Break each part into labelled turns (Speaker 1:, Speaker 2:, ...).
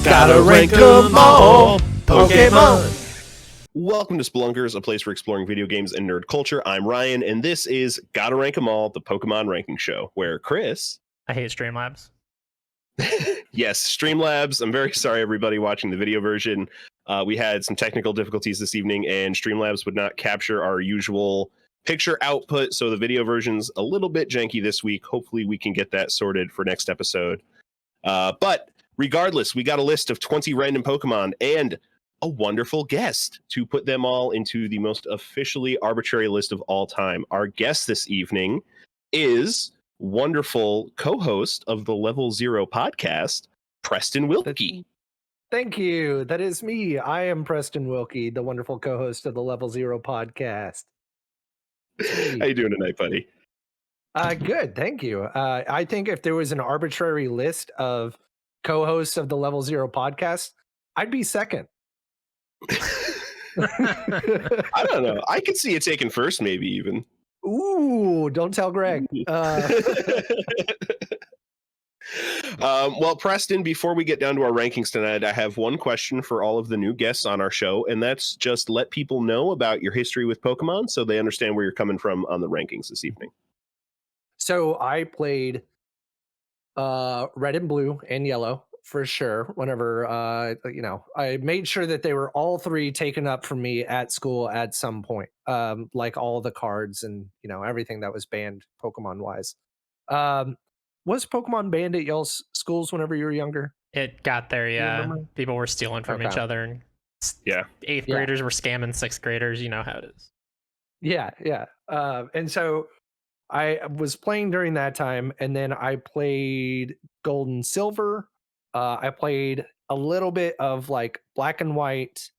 Speaker 1: Gotta rank 'em all, Pokemon.
Speaker 2: Welcome to Spelunkers, a place for exploring video games and nerd culture. I'm Ryan, and this is Gotta Rank 'em All, the Pokemon ranking show, where Chris...
Speaker 1: I hate Streamlabs.
Speaker 2: Yes, Streamlabs. I'm very sorry, everybody watching the video version. We had some technical difficulties this evening, and Streamlabs would not capture our usual picture output, so the video version's a little bit janky this week. Hopefully we can get that sorted for next episode. But regardless, we got a list of 20 random Pokemon and a wonderful guest to put them all into the most officially arbitrary list of all time. Our guest this evening is wonderful co-host of the Level Zero podcast, Preston Willke.
Speaker 3: Thank you. That is me. I am Preston Willke, the wonderful co-host of the Level Zero podcast.
Speaker 2: How you doing tonight, buddy?
Speaker 3: Good, thank you. I think if there was an arbitrary list of co-hosts of the Level Zero podcast, I'd be second.
Speaker 2: I don't know. I could see it taking first, maybe even.
Speaker 3: Ooh, don't tell Greg.
Speaker 2: Well, Preston, before we get down to our rankings tonight, I have one question for all of the new guests on our show, and that's just let people know about your history with Pokemon so they understand where you're coming from on the rankings this evening.
Speaker 3: So I played red and blue and yellow for sure. Whenever I made sure that they were all three taken up from me at school at some point, like all the cards and everything that was banned Pokemon wise. Was Pokemon banned at y'all's schools whenever you were younger?
Speaker 1: It got there, yeah. People were stealing from each other, and eighth graders were scamming sixth graders. You know how it is.
Speaker 3: Yeah. And so I was playing during that time, and then I played Gold and Silver. I played a little bit of like Black and White,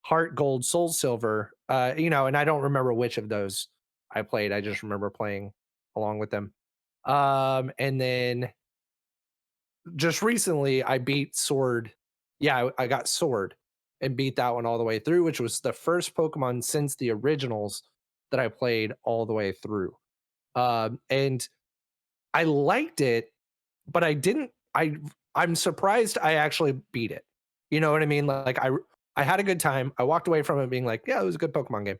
Speaker 3: Heart Gold, Soul Silver. And I don't remember which of those I played. I just remember playing along with them. And then just recently I beat Sword. Yeah, I got Sword and beat that one all the way through, which was the first Pokemon since the originals that I played all the way through. And I liked it, but I'm surprised I actually beat it. You know what I mean? Like I had a good time. I walked away from it being like, yeah, it was a good Pokemon game.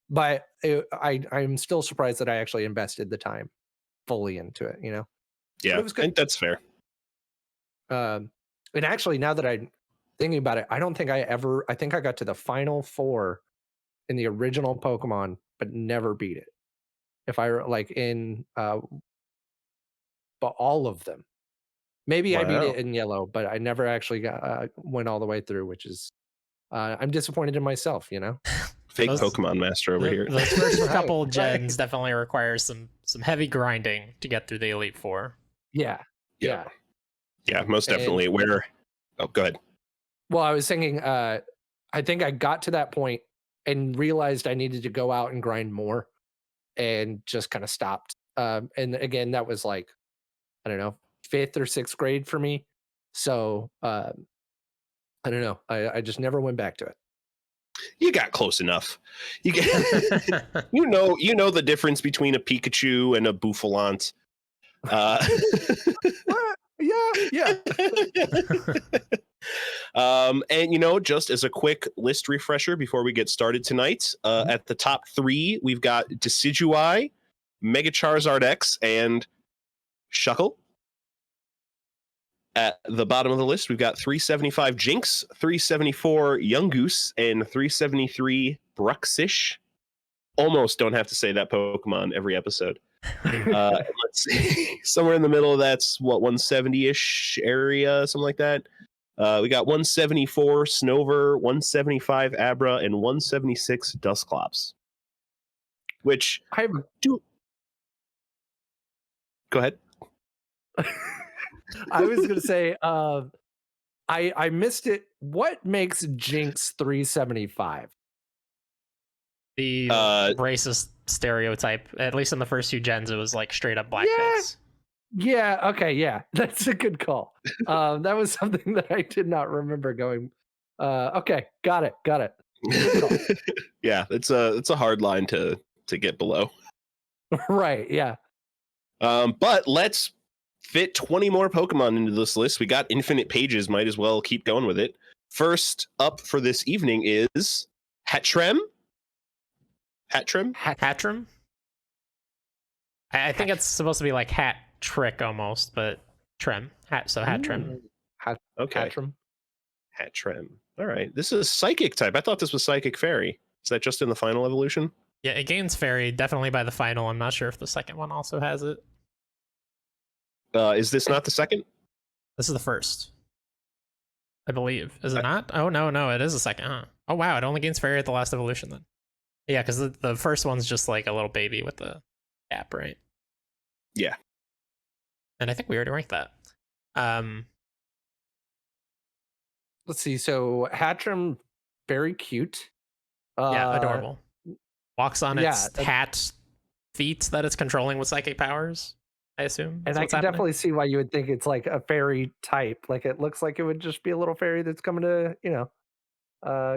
Speaker 3: But I'm still surprised that I actually invested the time fully into it,
Speaker 2: Yeah, I think that's fair.
Speaker 3: And actually, now that I'm thinking about it, I don't think I think I got to the final 4 in the original Pokemon, but never beat it. If I like in but all of them. Maybe I beat it in yellow, but I never actually went all the way through, which is I'm disappointed in myself,
Speaker 2: Fake Pokemon master over here.
Speaker 1: Those first couple gens definitely require some heavy grinding to get through the Elite Four.
Speaker 3: Yeah,
Speaker 2: most definitely. Go ahead.
Speaker 3: Well, I was thinking, I think I got to that point and realized I needed to go out and grind more, and just kind of stopped. And again, that was like, I don't know, 5th or 6th grade for me. So I don't know. I just never went back to it.
Speaker 2: You got close enough. You get, you know the difference between a Pikachu and a Bouffalant.
Speaker 3: Yeah.
Speaker 2: And just as a quick list refresher before we get started tonight, at the top 3 we've got Decidueye, Mega Charizard X, and Shuckle. At the bottom of the list, we've got 375 Jinx, 374 Yungoos, and 373 Bruxish. Almost don't have to say that Pokemon every episode. Let's see. Somewhere in the middle of that's 170-ish area, something like that. We got 174 Snover, 175 Abra, and 176 Dusclops. Which Go ahead.
Speaker 3: I was going to say, I missed it. What makes Jinx 375?
Speaker 1: The racist stereotype, at least in the first 2 gens, it was like straight up blackface.
Speaker 3: Yeah. Okay. Yeah, that's a good call. That was something that I did not remember going. Okay. Got it.
Speaker 2: Yeah. It's a hard line to get below.
Speaker 3: Right. Yeah.
Speaker 2: But let's fit 20 more Pokemon into this list. We got infinite pages. Might as well keep going with it. First up for this evening is Hattrem.
Speaker 1: Hattrem? I think it's supposed to be like hat trick almost, but trem. Hattrem.
Speaker 2: Okay.
Speaker 3: Hattrem.
Speaker 2: All right. This is Psychic type. I thought this was Psychic Fairy. Is that just in the final evolution?
Speaker 1: Yeah, it gains Fairy definitely by the final. I'm not sure if the second one also has it.
Speaker 2: Is this not the second?
Speaker 1: This is the first, I believe. Is it not? Oh, no, it is the second, huh? Oh, wow, it only gains Fairy at the last evolution then. Yeah, because the first one's just like a little baby with the cap, right?
Speaker 2: Yeah.
Speaker 1: And I think we already ranked that.
Speaker 3: Let's see. So Hattrem, very cute.
Speaker 1: Yeah, adorable. Walks on its hat feet that it's controlling with psychic powers, I assume.
Speaker 3: And I can definitely see why you would think it's like a fairy type. Like it looks like it would just be a little fairy that's coming to,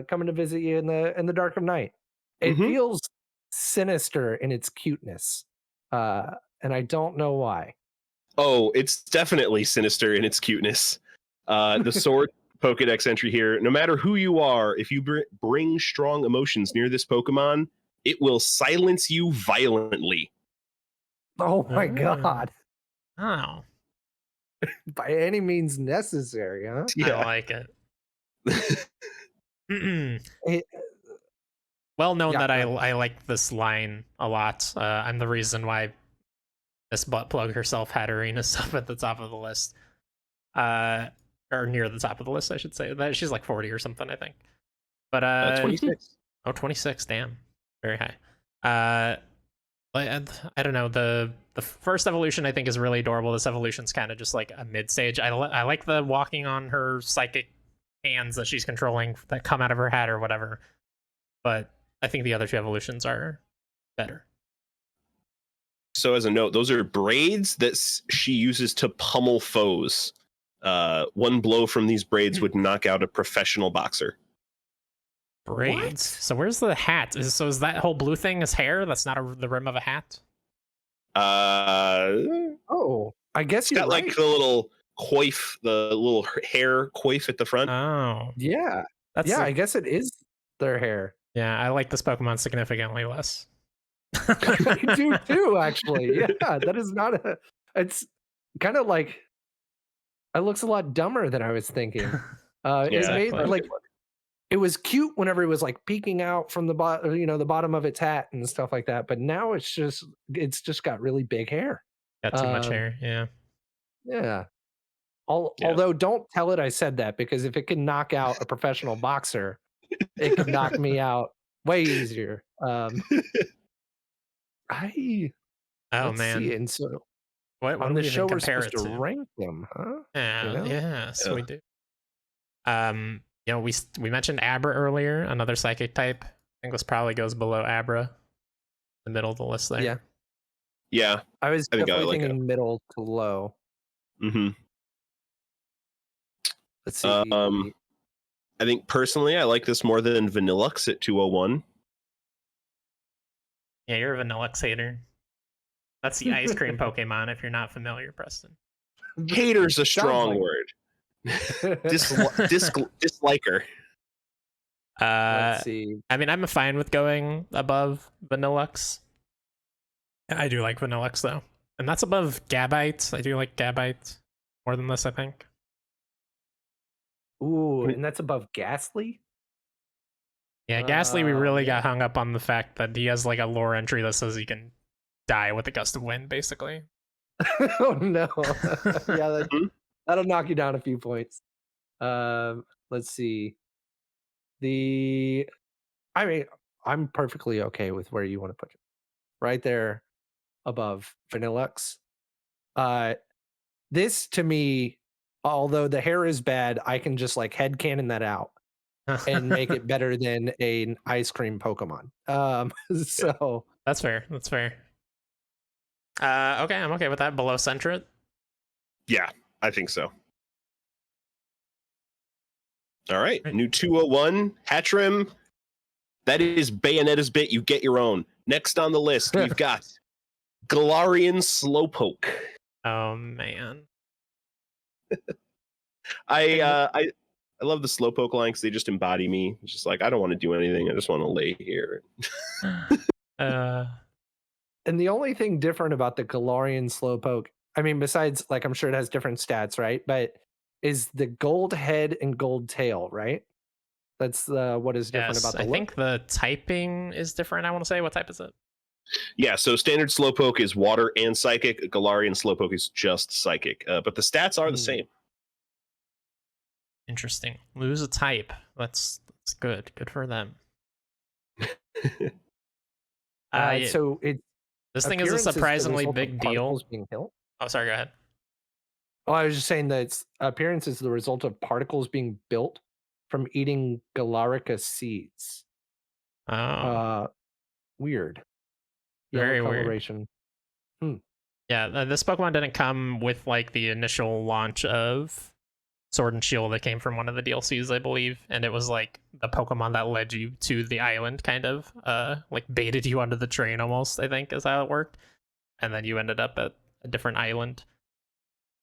Speaker 3: coming to visit you in the dark of night. It feels sinister in its cuteness. And I don't know why.
Speaker 2: Oh, it's definitely sinister in its cuteness. The sword Pokedex entry here. No matter who you are, if you bring strong emotions near this Pokemon, it will silence you violently.
Speaker 3: Oh my god.
Speaker 1: Oh.
Speaker 3: By any means necessary, huh?
Speaker 1: Yeah. I like it. Well known that I like this line a lot. I'm the reason why this butt plug herself had Arena stuff at the top of the list. Or near the top of the list, I should say. That she's like 40 or something, I think. But
Speaker 2: 26.
Speaker 1: Oh, 26, damn. Very high. I don't know, the first evolution I think is really adorable. This evolution's kind of just like a mid-stage. I like the walking on her psychic hands that she's controlling that come out of her hat or whatever. But I think the other two evolutions are better.
Speaker 2: So as a note, those are braids that she uses to pummel foes. One blow from these braids would knock out a professional boxer.
Speaker 1: Braids. What? So where's the hat? Is that whole blue thing is hair? That's not the rim of a hat?
Speaker 3: Oh, I guess you're
Speaker 2: got
Speaker 3: right.
Speaker 2: Like the little coif, the little hair coif at the front.
Speaker 1: Oh.
Speaker 3: Yeah. I guess it is their hair.
Speaker 1: Yeah, I like this Pokemon significantly less.
Speaker 3: I do too, actually. Yeah, that is not it's kind of like it looks a lot dumber than I was thinking. It made like it was cute whenever it was like peeking out from the bottom of its hat and stuff like that. But now it's just got really big hair.
Speaker 1: Got too much hair, yeah.
Speaker 3: Yeah. Although don't tell it I said that, because if it can knock out a professional boxer, it can knock me out way easier.
Speaker 1: Man.
Speaker 3: See, and so
Speaker 1: what
Speaker 3: on
Speaker 1: do
Speaker 3: the show we're
Speaker 1: supposed
Speaker 3: to rank them, huh?
Speaker 1: Yeah, yes, we do. We mentioned Abra earlier, another psychic type. I think this probably goes below Abra, the middle of the list there.
Speaker 2: Yeah.
Speaker 3: I was definitely thinking middle to low. Let's see.
Speaker 2: I think personally, I like this more than Vanillux at 201.
Speaker 1: Yeah, you're a Vanillux hater. That's the ice cream Pokemon, if you're not familiar, Preston.
Speaker 2: Hater's a strong word. Disliker.
Speaker 3: Let's see.
Speaker 1: I mean, I'm fine with going above Vanillux. I do like Vanillux, though. And that's above Gabite. I do like Gabite more than this, I think.
Speaker 3: Ooh, and that's above Gastly?
Speaker 1: Yeah, Gastly, we really got hung up on the fact that he has like a lore entry that says he can die with a gust of wind, basically.
Speaker 3: Oh, no. Yeah, that'll knock you down a few points. Let's see. I mean, I'm perfectly okay with where you want to put it. Right there above Vanillux. This, to me, although the hair is bad, I can just like headcanon that out and make it better than an ice cream Pokemon. So
Speaker 1: that's fair. Okay, I'm okay with that. Below Centret?
Speaker 2: Yeah, I think so. All right, new 201, Hattrem. That is Bayonetta's bit. You get your own. Next on the list, we've got Glorion Slowpoke.
Speaker 1: Oh man.
Speaker 2: I love the Slowpoke line because they just embody me. It's just like I don't want to do anything. I just want to lay here.
Speaker 1: uh
Speaker 3: And the only thing different about the Glorion Slowpoke, I mean, besides, like, I'm sure it has different stats, right? But is the gold head and gold tail, right? That's what is different
Speaker 1: yes,
Speaker 3: about the
Speaker 1: I
Speaker 3: look.
Speaker 1: think the typing is different. I want to say, what type is it?
Speaker 2: Yeah, so standard Slowpoke is water and psychic. Galarian Slowpoke is just psychic, but the stats are the same.
Speaker 1: Interesting. Lose a type. That's good. Good for them. Yeah,
Speaker 3: So it
Speaker 1: this thing is a
Speaker 3: appearance the
Speaker 1: surprisingly
Speaker 3: result of
Speaker 1: big deal.
Speaker 3: particles being built?
Speaker 1: Oh, sorry. Go ahead.
Speaker 3: Oh, I was just saying that its appearance is the result of particles being built from eating Galarica seeds.
Speaker 1: Oh,
Speaker 3: Weird. Yellow
Speaker 1: very weird.
Speaker 3: coloration.
Speaker 1: Yeah, this Pokemon didn't come with like the initial launch of Sword and Shield that came from one of the DLCs, I believe, and it was like the Pokemon that led you to the island, kind of, like baited you onto the train almost, I think is how it worked, and then you ended up at a different island.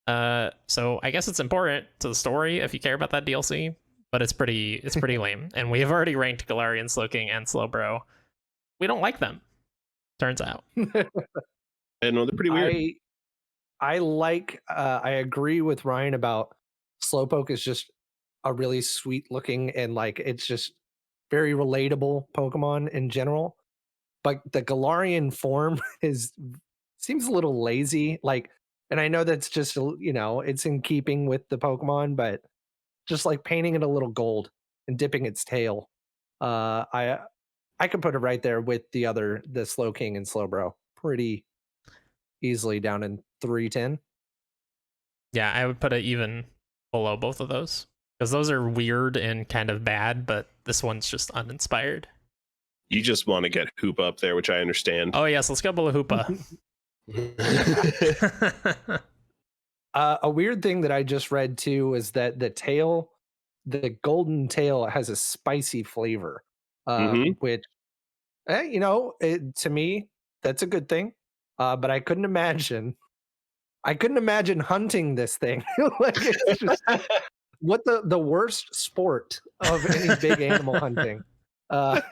Speaker 1: So I guess it's important to the story if you care about that DLC, but it's pretty lame, and we have already ranked Galarian, Slowking, and Slowbro. We don't like them, turns out.
Speaker 2: I know they're pretty weird.
Speaker 3: I agree with Ryan about Slowpoke is just a really sweet looking and like it's just very relatable Pokemon in general. But the Galarian form seems a little lazy. Like, and I know that's just it's in keeping with the Pokemon, but just like painting it a little gold and dipping its tail. I could put it right there with the Slowking and Slowbro pretty easily down in 310.
Speaker 1: Yeah, I would put it even below both of those because those are weird and kind of bad, but this one's just uninspired.
Speaker 2: You just want to get Hoopa up there, which I understand.
Speaker 1: Oh yes, let's go below Hoopa.
Speaker 3: A weird thing that I just read too is that the golden tail has a spicy flavor, which, to me, that's a good thing. But I couldn't imagine hunting this thing. Like it's just what the worst sport of any big animal hunting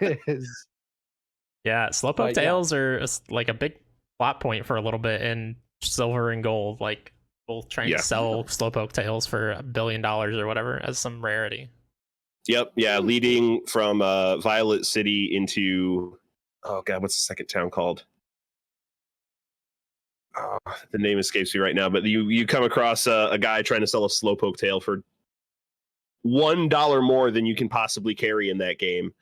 Speaker 3: is.
Speaker 1: Yeah, Slowpoke tails are like a big plot point for a little bit in Silver and Gold, like both trying to sell Slowpoke tails for $1 billion or whatever as some rarity.
Speaker 2: Yep, yeah, leading from Violet City into, oh god, what's the second town called? Oh, the name escapes me right now, but you come across a guy trying to sell a Slowpoke tail for $1 more than you can possibly carry in that game.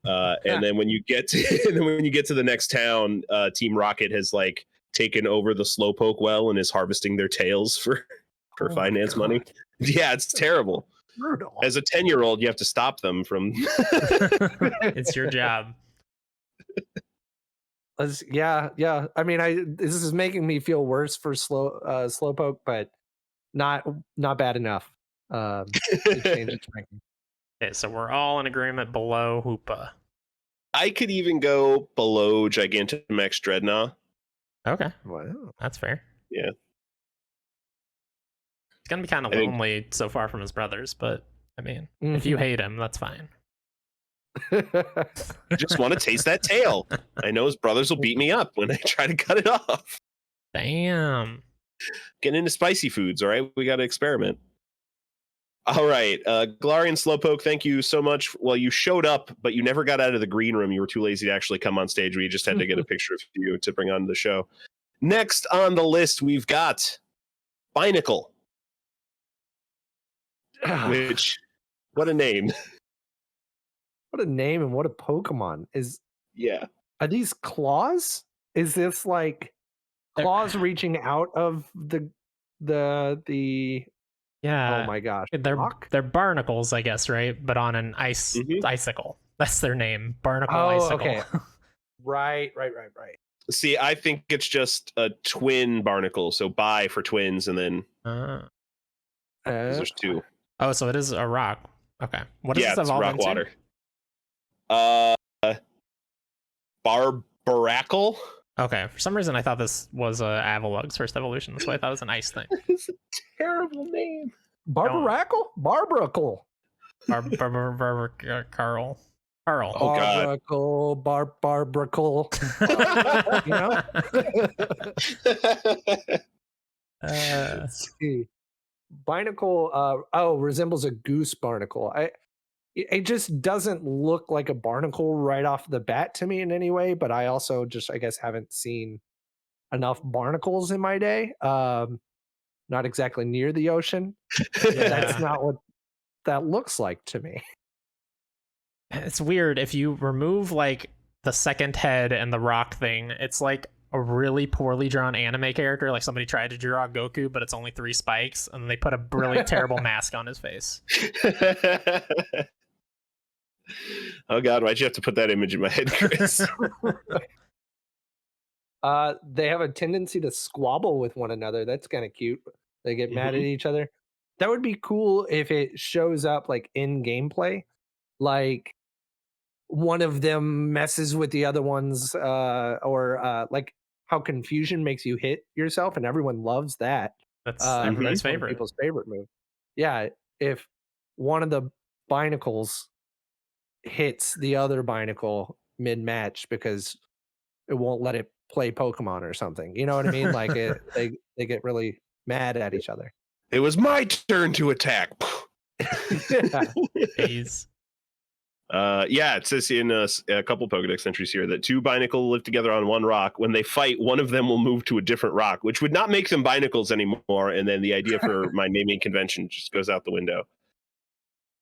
Speaker 2: And then when you get to the next town, Team Rocket has like taken over the Slowpoke well and is harvesting their tails for finance money. Yeah, it's terrible.
Speaker 3: Brutal.
Speaker 2: As a 10-year-old, you have to stop them from.
Speaker 1: It's your job.
Speaker 3: Yeah. I mean, this is making me feel worse for Slowpoke, but not bad enough to change its ranking.
Speaker 1: Okay, so we're all in agreement below Hoopa.
Speaker 2: I could even go below Gigantamax Dreadnought.
Speaker 1: Okay,
Speaker 3: Wow,
Speaker 1: that's fair.
Speaker 2: Yeah,
Speaker 1: it's gonna be kind of lonely so far from his brothers, but I mean, if you hate him, that's fine.
Speaker 2: I just want to taste that tail. I know his brothers will beat me up when I try to cut it off.
Speaker 1: Damn.
Speaker 2: Getting into spicy foods, all right? We got to experiment. All right, Glorion Slowpoke, thank you so much. Well, you showed up, but you never got out of the green room. You were too lazy to actually come on stage. We just had to get a picture of you to bring on the show. Next on the list, we've got Binacle. Which, what a name.
Speaker 3: What a name and what a Pokemon.
Speaker 2: Yeah.
Speaker 3: Are these claws? Is this like claws reaching out of the
Speaker 1: yeah,
Speaker 3: oh my gosh.
Speaker 1: They're barnacles, I guess, right? But on an icicle. That's their name. Barnacle icicle. Okay.
Speaker 3: Right.
Speaker 2: See, I think it's just a twin barnacle. So bi for twins, and then there's two.
Speaker 1: Oh, so it is a rock. Okay. What does this evolve
Speaker 2: rock
Speaker 1: into?
Speaker 2: Water. Barbaracle.
Speaker 1: Okay, for some reason I thought this was Avalug's first evolution. That's why I thought it was an ice thing.
Speaker 2: It's a terrible name.
Speaker 3: Barbaracle? Barbaracle.
Speaker 1: Carl.
Speaker 2: Oh, God.
Speaker 3: Barbaracle. You know? Let's see. Binacle, resembles a goose barnacle. It just doesn't look like a barnacle right off the bat to me in any way, but I also just, I guess, haven't seen enough barnacles in my day. Not exactly near the ocean. That's not what that looks like to me.
Speaker 1: It's weird. If you remove like the second head and the rock thing, it's like a really poorly drawn anime character. Like somebody tried to draw Goku, but it's only 3 spikes, and they put a really terrible mask on his face.
Speaker 2: Oh, God, why'd you have to put that image in my head, Chris?
Speaker 3: They have a tendency to squabble with one another. That's kind of cute. They get mad at each other. That would be cool if it shows up like in gameplay. Like one of them messes with the other ones, or like how confusion makes you hit yourself, and everyone loves that.
Speaker 1: That's everybody's
Speaker 3: that's one of
Speaker 1: favorite.
Speaker 3: people's favorite move. Yeah, if one of the binacles hits the other binacle mid-match because it won't let it play Pokemon or something. You know what I mean? Like they get really mad at each other.
Speaker 2: It was my turn to attack.
Speaker 1: Jeez.
Speaker 2: Yeah, it says in a couple Pokedex entries here that 2 Binacle live together on one rock. When they fight, one of them will move to a different rock, which would not make them Binacles anymore. And then the idea for my naming convention just goes out the window.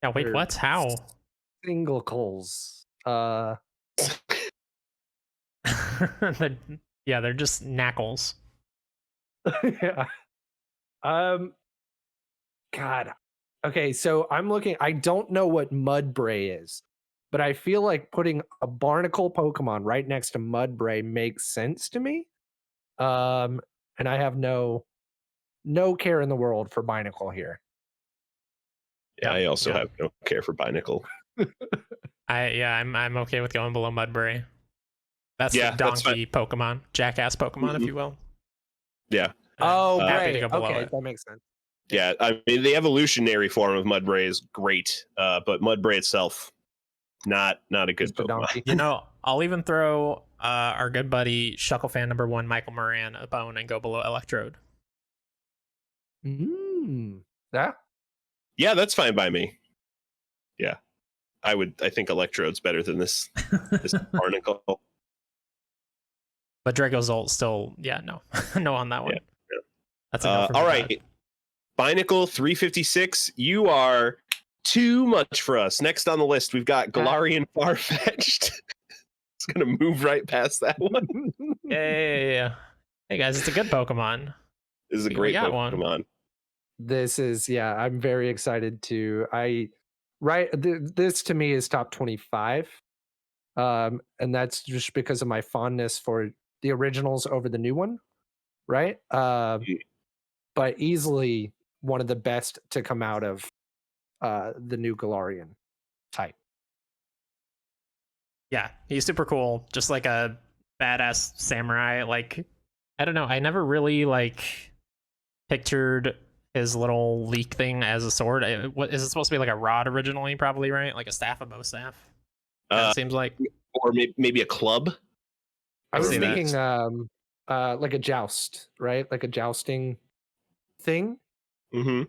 Speaker 1: Yeah, wait, what? How?
Speaker 3: Singlecles.
Speaker 1: They're just knackles.
Speaker 3: Yeah. God. Okay, so I'm looking. I don't know what Mudbray is, but I feel like putting a barnacle Pokemon right next to Mudbray makes sense to me. And I have no care in the world for Binacle here.
Speaker 2: Yeah, I also have no care for Binacle.
Speaker 1: I'm okay with going below Mudbray. That's the donkey Pokemon, jackass Pokemon, if you will.
Speaker 2: Yeah.
Speaker 3: Oh,
Speaker 1: happy
Speaker 3: right.
Speaker 1: to go below
Speaker 3: Okay,
Speaker 1: it.
Speaker 3: that makes sense.
Speaker 2: Yeah, I mean the evolutionary form of Mudbray is great, but Mudbray itself, not a good Pokemon.
Speaker 1: You know, I'll even throw our good buddy Shuckle-fan number 1, Michael Moran, a bone and go below Electrode.
Speaker 3: Yeah.
Speaker 2: Yeah, that's fine by me. Yeah, I think Electrode's better than this Barnacle.
Speaker 1: But Dracozolt still, no, no on that one.
Speaker 2: Yeah.
Speaker 1: That's enough.
Speaker 2: All right. Binacle 356, you are too much for us. Next on the list, we've got Glorion Farfetch. It's going to move right past that one.
Speaker 1: Yeah. Hey, guys, it's a good Pokemon.
Speaker 2: This is a great Pokemon.
Speaker 3: One. This is, I'm very excited to. This to me is top 25. And that's just because of my fondness for the originals over the new one. Right? But easily one of the best to come out of the new Glorion type.
Speaker 1: Yeah, he's super cool. Just like a badass samurai. Like, I don't know. I never really pictured his little leak thing as a sword. What is it supposed to be, like a rod originally? Probably, right? Like a staff, a bow staff. It seems like,
Speaker 2: or maybe a club.
Speaker 3: I was thinking like a joust, right? Like a jousting thing.
Speaker 2: Mm-hmm.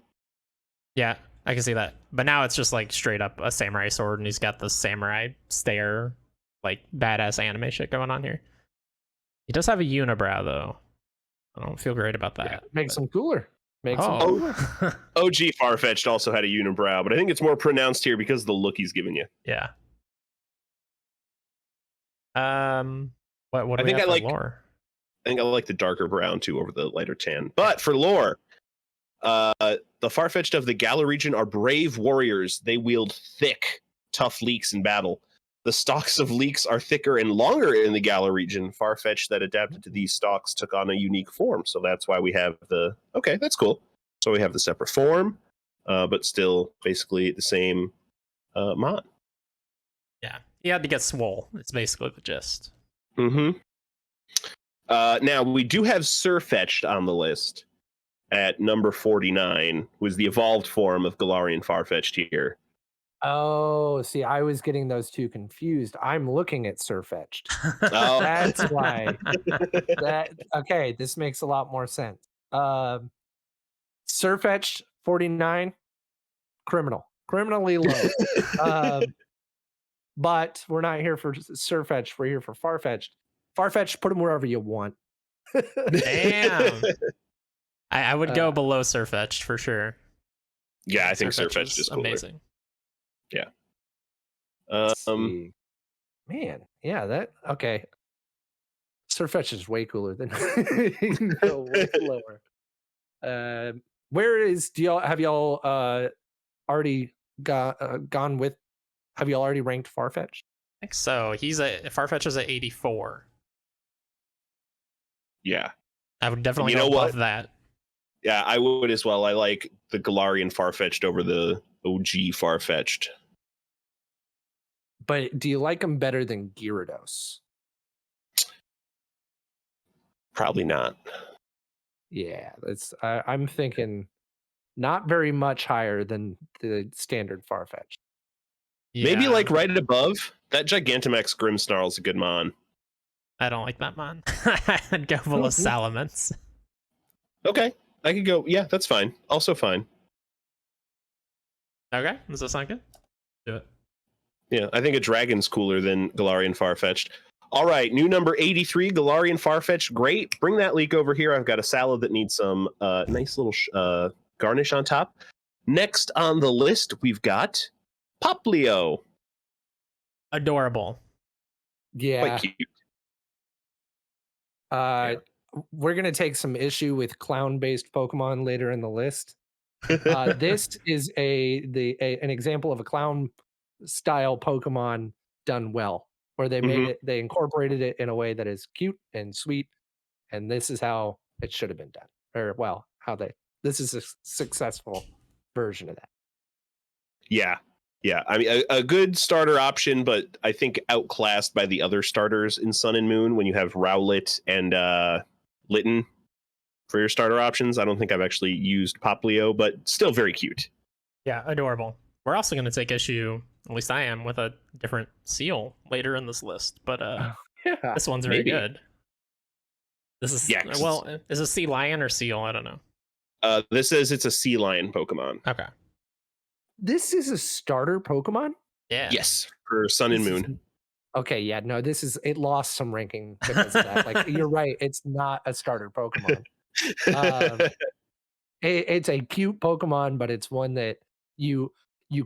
Speaker 1: Yeah, I can see that. But now it's just like straight up a samurai sword, and he's got the samurai stare, like badass anime shit going on here. He does have a unibrow though. I don't feel great about that.
Speaker 3: Makes him cooler.
Speaker 2: OG Farfetch'd also had a unibrow, but I think it's more pronounced here because of the look he's giving you.
Speaker 1: Yeah. What do we have for lore?
Speaker 2: I think I like the darker brown too over the lighter tan. But for lore, the Farfetch'd of the Galar region are brave warriors. They wield thick, tough leeks in battle. The stalks of leeks are thicker and longer in the Galar region. Farfetch'd that adapted to these stalks took on a unique form. So that's why we have that's cool. So we have the separate form, but still basically the same mod.
Speaker 1: Yeah, he had to get swole. It's basically the gist.
Speaker 2: Mm-hmm. Now, we do have Surfetched on the list at number 49, who is the evolved form of Glorion Farfetch here.
Speaker 3: Oh, see, I was getting those two confused. I'm looking at Surfetched.
Speaker 2: Oh.
Speaker 3: That's why. Okay, this makes a lot more sense. Surfetched 49, criminally low. But we're not here for Surfetched. We're here for Farfetch'd. Farfetch'd, put them wherever you want.
Speaker 1: Damn. I would go below Surfetch'd for sure.
Speaker 2: Yeah, I think Surfetch'd is cooler.
Speaker 1: Amazing.
Speaker 2: Yeah.
Speaker 3: Man, yeah, okay. Surfetch'd is way cooler than no, way lower. Have y'all already gone with? Have y'all already ranked Farfetch?
Speaker 1: I think so. Farfetch is at 84.
Speaker 2: Yeah.
Speaker 1: I would definitely go above that.
Speaker 2: Yeah, I would as well. I like the Glorion Farfetch'd over the OG Farfetch'd.
Speaker 3: But do you like them better than Gyarados?
Speaker 2: Probably not.
Speaker 3: Yeah, I'm thinking not very much higher than the standard Farfetch.
Speaker 1: Yeah.
Speaker 2: Maybe like right above. That Gigantamax Grimmsnarl's a good mon.
Speaker 1: I don't like that mon. I'd go below Salamence.
Speaker 2: Okay, I could go. Yeah, that's fine. Also fine.
Speaker 1: Okay, does that sound good? Do it.
Speaker 2: Yeah, I think a dragon's cooler than Glorion Farfetch'd. All right, new number 83, Glorion Farfetch. Great. Bring that leak over here. I've got a salad that needs some nice little garnish on top. Next on the list, we've got Popplio.
Speaker 1: Adorable.
Speaker 3: Yeah.
Speaker 2: Quite cute.
Speaker 3: We're going to take some issue with clown-based Pokemon later in the list. This is an example of a clown-style Pokemon done well, where they made it, they incorporated it in a way that is cute and sweet, and this is how it should have been done. Or, well, this is a successful version of that.
Speaker 2: Yeah. Yeah, I mean, a good starter option, but I think outclassed by the other starters in Sun and Moon when you have Rowlet and Litten for your starter options. I don't think I've actually used Popplio, but still very cute.
Speaker 1: Yeah, adorable. We're also going to take issue, at least I am, with a different seal later in this list, but this one's very good. This is, is it sea lion or seal? I don't know.
Speaker 2: This says it's a sea lion Pokemon.
Speaker 1: Okay.
Speaker 3: This is a starter Pokemon?
Speaker 1: Yeah.
Speaker 2: Yes, for Sun and Moon.
Speaker 3: Okay, yeah, no, it lost some ranking because of that. Like, you're right, it's not a starter Pokemon. It's a cute Pokemon, but it's one that you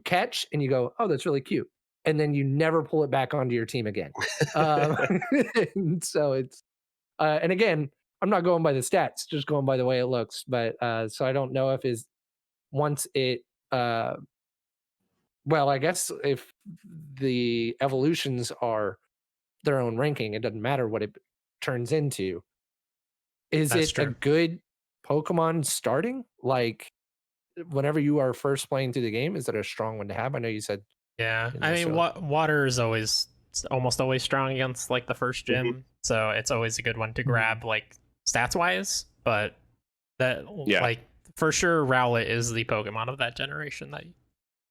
Speaker 3: catch and you go, oh, that's really cute. And then you never pull it back onto your team again. So it's, and again, I'm not going by the stats, just going by the way it looks. But so I don't know if once it, well, I guess if the evolutions are their own ranking, it doesn't matter what it turns into. Is it a good Pokemon starting? Like, whenever you are first playing through the game, is it a strong one to have? I know you said.
Speaker 1: Yeah, I mean, water is almost always strong against like the first gym, so it's always a good one to grab, like stats wise. But like for sure, Rowlet is the Pokemon of that generation that you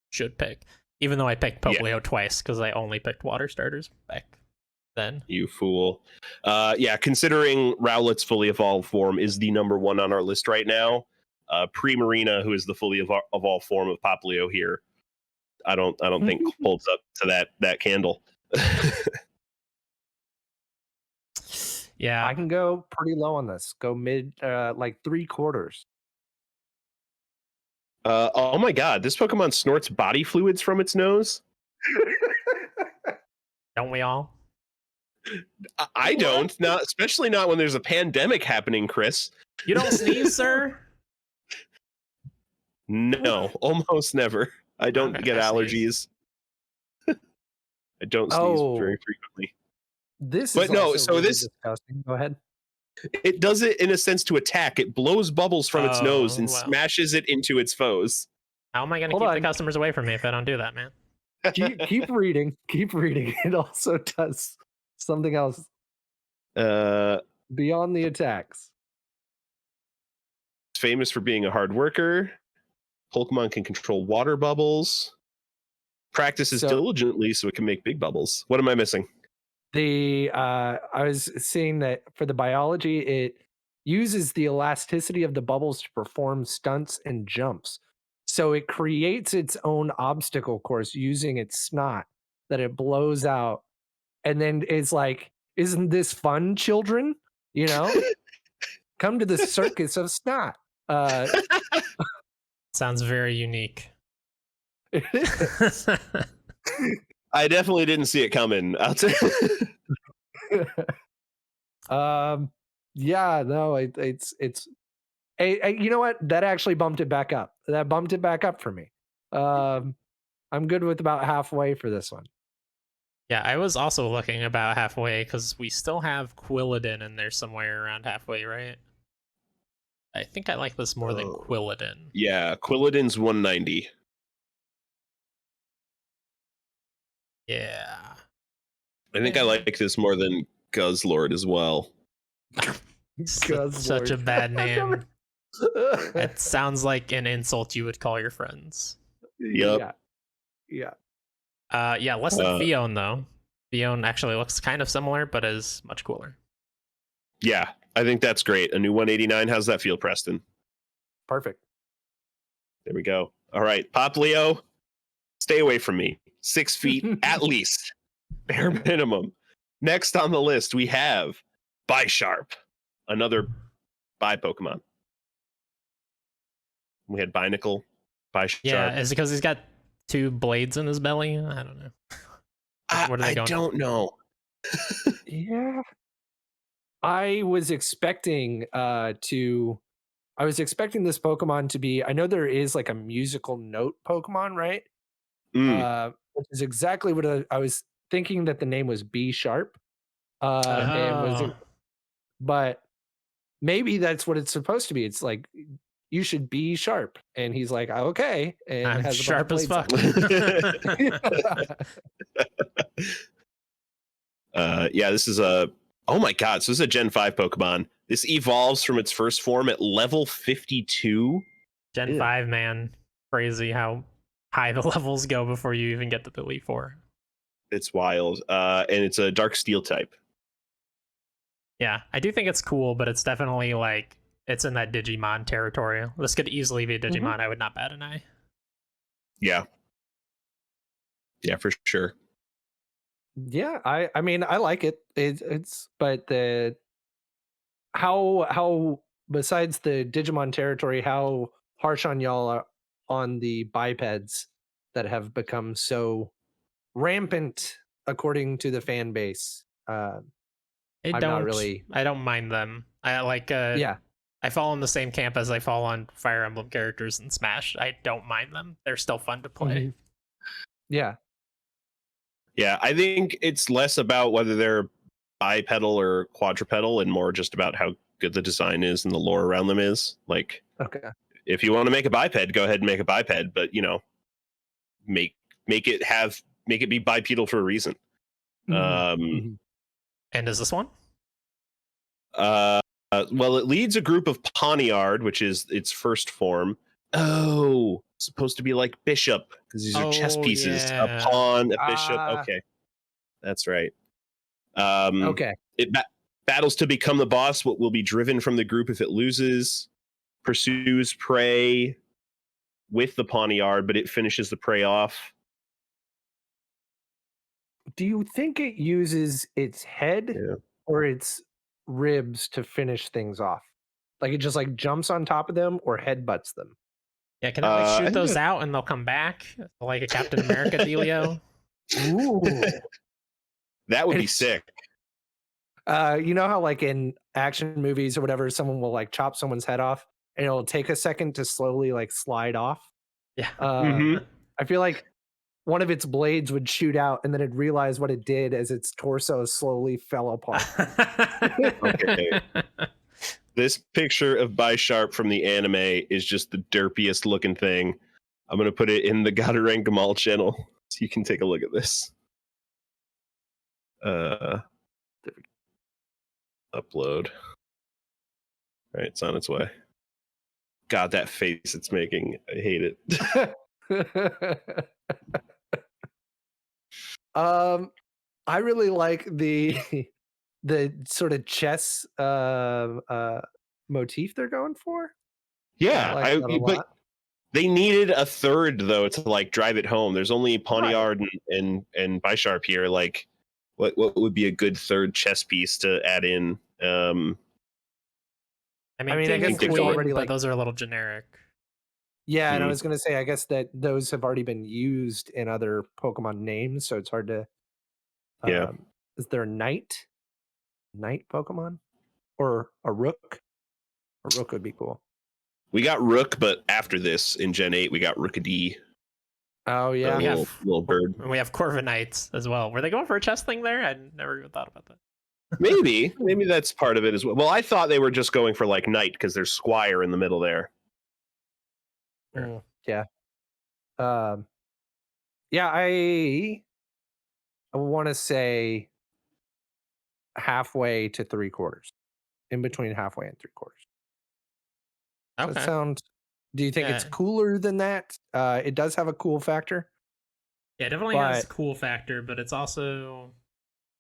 Speaker 1: should pick. Even though I picked Popplio twice because I only picked water starters back then.
Speaker 2: You fool. Considering Rowlet's fully evolved form is the number one on our list right now. Primarina, who is the fully evolved form of Popplio here, I don't think holds up to that candle.
Speaker 1: Yeah,
Speaker 3: I can go pretty low on this. Go mid, like 3/4.
Speaker 2: Oh my god, this Pokemon snorts body fluids from its nose?
Speaker 1: Don't we all?
Speaker 2: I don't. Not, especially not when there's a pandemic happening, Chris.
Speaker 1: You don't sneeze, sir?
Speaker 2: No, almost never. I don't get allergies. I don't sneeze very frequently.
Speaker 3: This
Speaker 2: but
Speaker 3: is
Speaker 2: no,
Speaker 3: also
Speaker 2: so
Speaker 3: really
Speaker 2: this
Speaker 3: disgusting. Go ahead.
Speaker 2: It does it in a sense to attack. It blows bubbles from its nose and smashes it into its foes.
Speaker 1: How am I going to keep the customers away from me if I don't do that, man?
Speaker 3: Keep reading. Keep reading. It also does something else. Beyond the attacks.
Speaker 2: It's famous for being a hard worker. Pokemon can control water bubbles. Practices
Speaker 3: So-
Speaker 2: diligently so it can make big bubbles. What am I missing?
Speaker 3: I was seeing that for the biology, it uses the elasticity of the bubbles to perform stunts and jumps. So it creates its own obstacle course using its snot that it blows out, and then it's like, isn't this fun, children? You know, come to the circus of snot.
Speaker 1: Sounds very unique.
Speaker 3: It is.
Speaker 2: I definitely didn't see it coming. I'll tell
Speaker 3: Yeah, no, it's you know what, that actually bumped it back up. That bumped it back up for me. I'm good with about halfway for this one.
Speaker 1: Yeah, I was also looking about halfway because we still have Quilladin in there somewhere around halfway, right? I think I like this more than
Speaker 2: Oh.
Speaker 1: Quilladin.
Speaker 2: Yeah, Quilladin's 190.
Speaker 1: Yeah.
Speaker 2: I think I like this more than Guzzlord as well.
Speaker 1: Such a
Speaker 3: Guzzlord.
Speaker 1: bad name. It sounds like an insult you would call your friends.
Speaker 2: Yep.
Speaker 3: Yeah.
Speaker 1: Yeah, less than Fion though. Fion actually looks kind of similar, but is much cooler.
Speaker 2: Yeah, I think that's great. A new 189. How's that feel, Preston?
Speaker 3: Perfect.
Speaker 2: There we go. All right, Popplio, stay away from me. 6 feet at least, bare minimum. Next on the list, we have Bisharp, another bi Pokemon. We had Binacle, Bisharp.
Speaker 1: Yeah, is it because he's got 2 blades in his belly? I don't know. What are they
Speaker 2: I
Speaker 1: going
Speaker 2: don't know.
Speaker 3: Yeah. I was expecting this Pokemon to be, I know there is like a musical note Pokemon, right? Which is exactly what I was thinking, that the name was Bisharp.
Speaker 1: Oh.
Speaker 3: But maybe that's what it's supposed to be. It's like, you should be sharp. And he's like, okay. And
Speaker 1: I'm
Speaker 3: has a
Speaker 1: sharp
Speaker 3: bunch
Speaker 1: as
Speaker 3: of
Speaker 1: fuck.
Speaker 3: blades on it.
Speaker 2: Yeah, this is a. Oh my god! So this is a Gen 5 Pokemon. This evolves from its first form at level 52.
Speaker 1: Gen
Speaker 3: Yeah.
Speaker 1: 5, man. Crazy how high the levels go before you even get to the Elite Four.
Speaker 2: It's wild. And it's a Dark Steel type.
Speaker 1: Yeah, I do think it's cool, but it's definitely like, it's in that Digimon territory. This could easily be a Digimon. I would not bat an eye.
Speaker 2: Yeah. Yeah, for sure.
Speaker 3: Yeah, I mean, I like it. It's but the how besides the Digimon territory, how harsh on y'all are on the bipeds that have become so rampant according to the fan base. I'm not really.
Speaker 1: I don't mind them. I like
Speaker 3: Yeah.
Speaker 1: I fall in the same camp as I fall on Fire Emblem characters in Smash. I don't mind them. They're still fun to play.
Speaker 3: Yeah.
Speaker 2: Yeah, I think it's less about whether they're bipedal or quadrupedal and more just about how good the design is and the lore around them is. Like,
Speaker 3: Okay.
Speaker 2: if you want to make a biped, go ahead and make a biped, but you know, make it be bipedal for a reason.
Speaker 1: And is this one?
Speaker 2: Well, it leads a group of Pawniard, which is its first form. Oh, supposed to be like Bishop because these are chess pieces.
Speaker 1: Yeah.
Speaker 2: A pawn, a bishop.
Speaker 3: Ah.
Speaker 2: Okay, that's right.
Speaker 3: Okay.
Speaker 2: It battles to become the boss. What will be driven from the group if it loses? Pursues prey with the Pawniard, but it finishes the prey off.
Speaker 3: Do you think it uses its head or its ribs to finish things off? Like it just like jumps on top of them or headbutts them?
Speaker 1: Yeah, can it like
Speaker 2: I
Speaker 1: shoot
Speaker 2: think
Speaker 1: those
Speaker 2: it-
Speaker 1: out and they'll come back? Like a Captain America dealio?
Speaker 3: Ooh.
Speaker 2: That would be
Speaker 3: It's-
Speaker 2: sick.
Speaker 3: You know how like in action movies or whatever, someone will like chop someone's head off and it'll take a second to slowly like slide off?
Speaker 1: Yeah.
Speaker 3: I feel like one of its blades would shoot out and then it'd realize what it did as its torso slowly fell apart.
Speaker 2: Okay. This picture of Bisharp from the anime is just the derpiest looking thing. I'm going to put it in the Gotta Rank 'em All channel so you can take a look at this. Upload. All right, it's on its way. God, that face it's making. I hate it.
Speaker 3: I really like the the sort of chess motif they're going for.
Speaker 2: Yeah,
Speaker 3: I like that a
Speaker 2: but
Speaker 3: lot.
Speaker 2: they needed a third though to like drive it home. There's only Pawniard and Bisharp here. Like, what would be a good third chess piece to add in?
Speaker 1: I mean,
Speaker 3: I
Speaker 1: King
Speaker 3: guess
Speaker 1: and
Speaker 3: there's
Speaker 1: Queen,
Speaker 3: already,
Speaker 1: but
Speaker 3: like-
Speaker 1: those are a little generic.
Speaker 3: Yeah, and I was gonna say, I guess that those have already been used in other Pokemon names, so it's hard to.
Speaker 2: Yeah.
Speaker 3: Is there a knight Pokemon, or a rook? A rook would be cool.
Speaker 2: We got Rook, but after this in Gen 8, we got Rookadee.
Speaker 3: Oh yeah,
Speaker 1: We have
Speaker 2: little bird.
Speaker 1: We have Corviknights as well. Were they going for a chess thing there? I never even thought about that.
Speaker 2: Maybe that's part of it as well. Well, I thought they were just going for like Knight because there's Squire in the middle there.
Speaker 3: Yeah. Yeah, I want to say halfway to 3/4, in between halfway and 3/4. Does
Speaker 1: Okay.
Speaker 3: that sound? Do you think it's
Speaker 1: Yeah.
Speaker 3: cooler than that? It does have a cool factor.
Speaker 1: Yeah, it definitely has
Speaker 3: But-
Speaker 1: cool factor, but it's also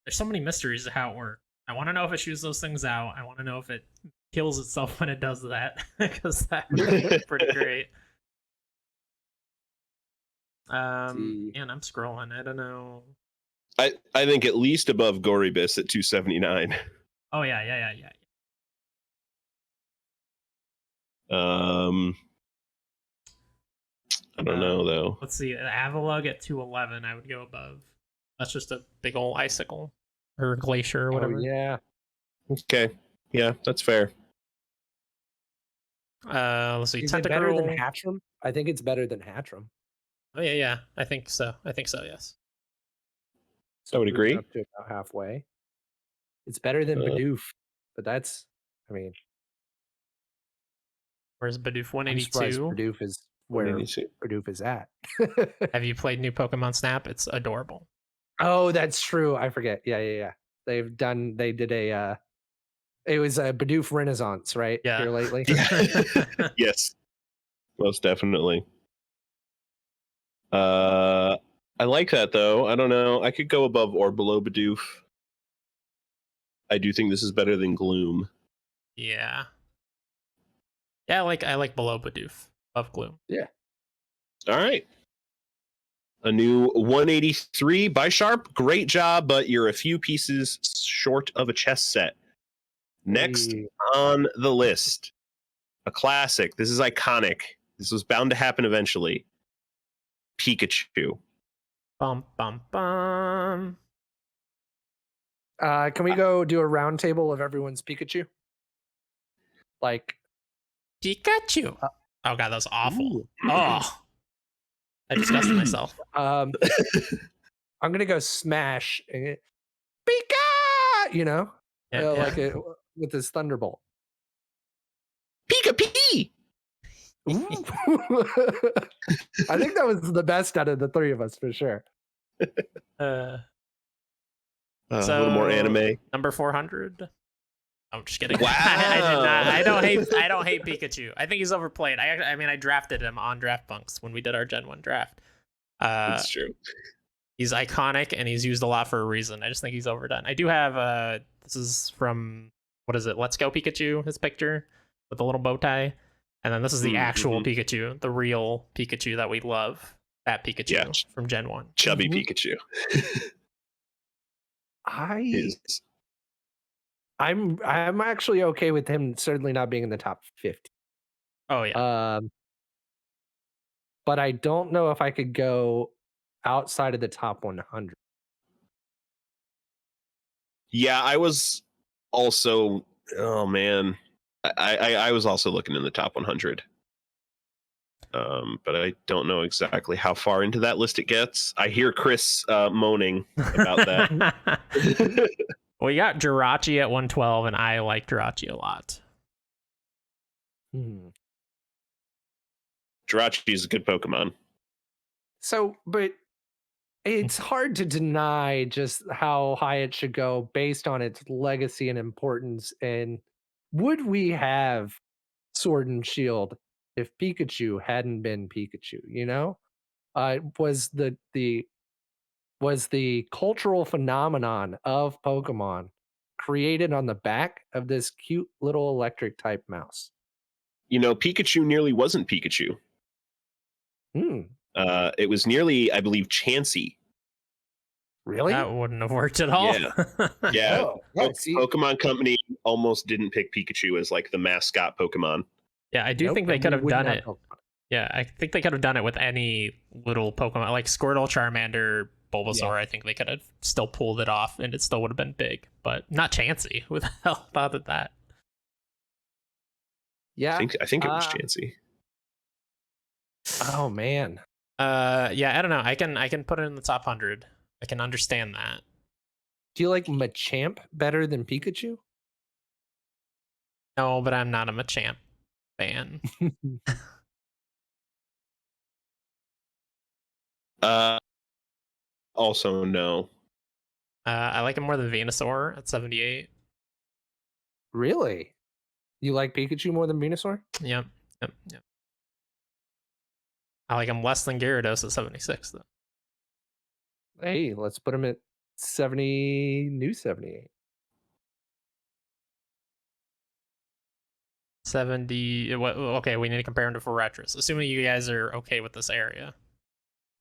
Speaker 1: there's so many mysteries to how it works. I want to know if it shoots those things out. I want to know if it kills itself when it does that, because that would be pretty great.
Speaker 3: See.
Speaker 1: And I'm scrolling. I don't know.
Speaker 2: I think at least above Gorybus at 279.
Speaker 1: Oh yeah.
Speaker 2: I don't know though.
Speaker 1: Let's see. Avalug at 211. I would go above. That's just a big old icicle or glacier or whatever.
Speaker 3: Oh yeah.
Speaker 2: Okay, yeah, that's fair.
Speaker 1: Let's see.
Speaker 3: Is it better than
Speaker 1: Tentacruel.
Speaker 3: Hatchram? I think it's better than Hatchram.
Speaker 1: Oh yeah. I think so. Yes.
Speaker 2: I would
Speaker 3: moving
Speaker 2: agree.
Speaker 3: Up to about halfway. It's better than Bidoof, but that's. I mean,
Speaker 1: Where's Bidoof?
Speaker 3: I'm surprised
Speaker 1: 182.
Speaker 3: Bidoof is where
Speaker 2: 182.
Speaker 3: Bidoof is at.
Speaker 1: Have you played new Pokemon Snap? It's adorable.
Speaker 3: Oh, that's true. I forget. Yeah. They did a. It was a Bidoof Renaissance, right?
Speaker 1: Yeah.
Speaker 3: Here lately.
Speaker 2: Yes, most definitely. I like that though. I don't know. I could go above or below Bidoof. I do think this is better than Gloom.
Speaker 1: Yeah. Yeah, I like below Bidoof. Above Gloom.
Speaker 2: All right. A new 183 Bisharp. Great job, but you're a few pieces short of a chess set. Next
Speaker 3: Hey.
Speaker 2: on the list, a classic. This is iconic. This was bound to happen eventually. Pikachu.
Speaker 1: Bum bum bum.
Speaker 3: Can we go do a round table of everyone's Pikachu? Like,
Speaker 1: Pikachu. Oh god, that was awful.
Speaker 3: Ooh.
Speaker 1: Oh. I disgusted myself.
Speaker 3: I'm gonna go Smash. Pika,
Speaker 1: Yeah,
Speaker 3: like it with his Thunderbolt.
Speaker 2: Pika P.
Speaker 3: Ooh. I think that was the best out of the three of us for sure.
Speaker 2: A little more anime.
Speaker 1: Number 400. I'm just kidding.
Speaker 2: Wow.
Speaker 1: I don't hate Pikachu. I think he's overplayed. I mean I drafted him on Draft Bunks when we did our Gen 1 draft.
Speaker 2: That's true.
Speaker 1: He's iconic and he's used a lot for a reason. I just think he's overdone. I do have this is from what is it? Let's Go Pikachu, his picture with the little bow tie. And then this is the actual Pikachu, the real Pikachu that we love. That Pikachu from Gen 1.
Speaker 2: Chubby Pikachu.
Speaker 3: I'm actually okay with him certainly not being in the top 50.
Speaker 1: Oh yeah.
Speaker 3: But I don't know if I could go outside of the top 100.
Speaker 2: Yeah, I was also. Oh man, I was also looking in the top 100. But I don't know exactly how far into that list it gets. I hear Chris moaning about that.
Speaker 1: We got Jirachi at 112, and I like Jirachi a lot.
Speaker 2: Jirachi is a good Pokemon.
Speaker 3: So, but It's hard to deny just how high it should go based on its legacy and importance. And would we have Sword and Shield if Pikachu hadn't been Pikachu? You know, was the cultural phenomenon of Pokemon created on the back of this cute little electric type mouse?
Speaker 2: You know, Pikachu nearly wasn't Pikachu.
Speaker 3: Hmm.
Speaker 2: It was nearly, I believe, Chansey.
Speaker 3: Really?
Speaker 1: That wouldn't have worked at all.
Speaker 2: Yeah.
Speaker 3: Oh, yeah, see,
Speaker 2: Pokemon Company almost didn't pick Pikachu as like the mascot Pokemon.
Speaker 1: Yeah, I do
Speaker 3: nope,
Speaker 1: think they
Speaker 3: and
Speaker 1: could
Speaker 3: we
Speaker 1: have
Speaker 3: wouldn't
Speaker 1: done
Speaker 3: have
Speaker 1: it.
Speaker 3: Pokemon.
Speaker 1: Yeah, I think they could have done it with any little Pokemon, like Squirtle, Charmander, Bulbasaur.
Speaker 3: Yeah.
Speaker 1: I think they could have still pulled it off, and it still would have been big, but not Chansey. Who the hell thought of that?
Speaker 3: Yeah.
Speaker 2: I think it was Chansey.
Speaker 3: Oh man.
Speaker 1: Yeah, I don't know. I can put it in the top 100. I can understand that.
Speaker 3: Do you like Machamp better than Pikachu?
Speaker 1: No, but I'm not a Machamp fan.
Speaker 2: Also, no.
Speaker 1: I like him more than Venusaur at 78.
Speaker 3: Really? You like Pikachu more than Venusaur?
Speaker 1: Yep. I like him less than Gyarados at 76, though.
Speaker 3: Hey, let's put him at 70, new 78.
Speaker 1: 70. Okay, we need to compare him to Forretress. Assuming you guys are okay with this area.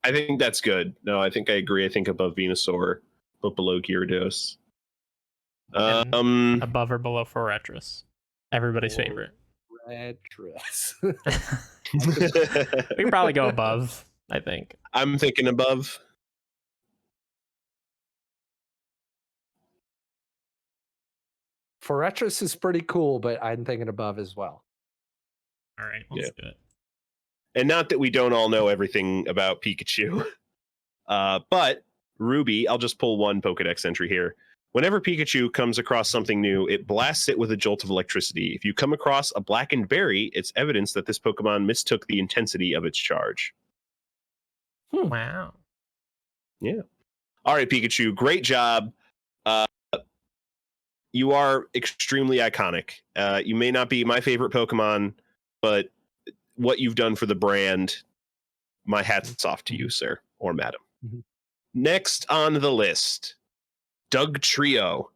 Speaker 2: I think that's good. No, I think I agree. I think above Venusaur, but below Gyarados.
Speaker 1: And above or below Forretress. Everybody's favorite.
Speaker 3: Forretress.
Speaker 1: We can probably go above, I think.
Speaker 2: I'm thinking above.
Speaker 3: Forretress is pretty cool, but I'm thinking above as well.
Speaker 1: All right, let's do it.
Speaker 2: And not that we don't all know everything about Pikachu, but Ruby, I'll just pull one Pokedex entry here. Whenever Pikachu comes across something new, it blasts it with a jolt of electricity. If you come across a blackened berry, it's evidence that this Pokemon mistook the intensity of its charge.
Speaker 1: Wow.
Speaker 2: Yeah. All right, Pikachu, great job. You are extremely iconic. You may not be my favorite Pokemon, but what you've done for the brand, my hat's off to you, sir or madam.
Speaker 3: Mm-hmm.
Speaker 2: Next on the list, Doug Trio.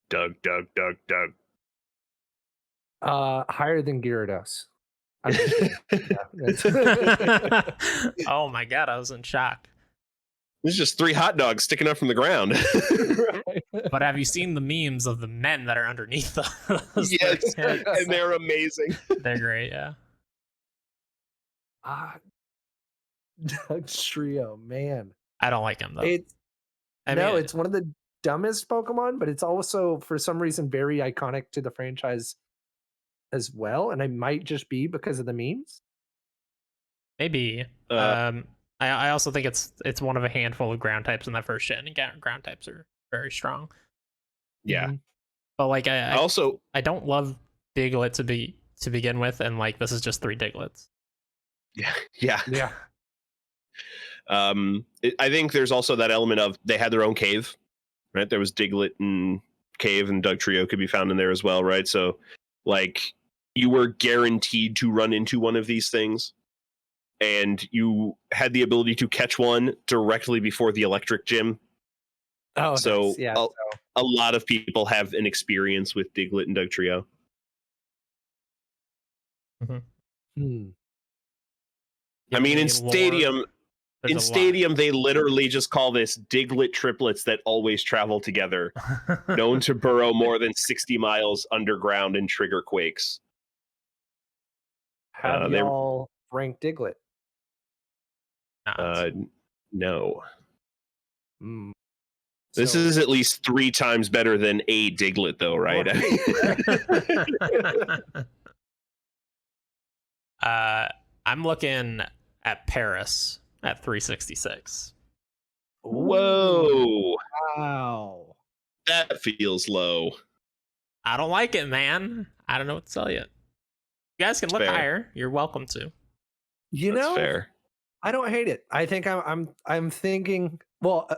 Speaker 2: Doug.
Speaker 3: Higher than Gyarados.
Speaker 1: Oh my god, I was in shock.
Speaker 2: There's just 3 hot dogs sticking up from the ground.
Speaker 1: But have you seen the memes of the men that are underneath those?
Speaker 2: Yes, and they're amazing.
Speaker 1: They're great, yeah.
Speaker 3: Doug Trio, man.
Speaker 1: I don't like him though.
Speaker 3: It's one of the dumbest Pokemon, but it's also for some reason very iconic to the franchise as well. And it might just be because of the memes.
Speaker 1: Maybe. I also think it's one of a handful of ground types in that first gen, and ground types are very strong.
Speaker 2: Yeah.
Speaker 3: Mm-hmm.
Speaker 1: But like I don't love Diglett to begin with, and like this is just 3 Diglets.
Speaker 2: Yeah. I think there's also that element of they had their own cave, right? There was Diglett and cave, and Doug Trio could be found in there as well, right? So like you were guaranteed to run into one of these things, and you had the ability to catch one directly before the electric gym.
Speaker 3: Oh,
Speaker 2: so
Speaker 3: nice. Yeah,
Speaker 2: a lot of people have an experience with Diglett and Doug Trio. I mean, in Stadium, they literally just call this Diglett triplets that always travel together, known to burrow more than 60 miles underground and trigger quakes.
Speaker 3: Have y'all ranked Diglett?
Speaker 2: No.
Speaker 3: So,
Speaker 2: this is at least 3 times better than a Diglett, though, right?
Speaker 1: I'm looking at Paris at 366.
Speaker 2: Whoa.
Speaker 3: Wow.
Speaker 2: That feels low.
Speaker 1: I don't like it, man. I don't know what to tell you. You guys can look higher. You're welcome to.
Speaker 3: You
Speaker 2: That's
Speaker 3: know,
Speaker 2: fair.
Speaker 3: I don't hate it. I think I'm thinking. Well,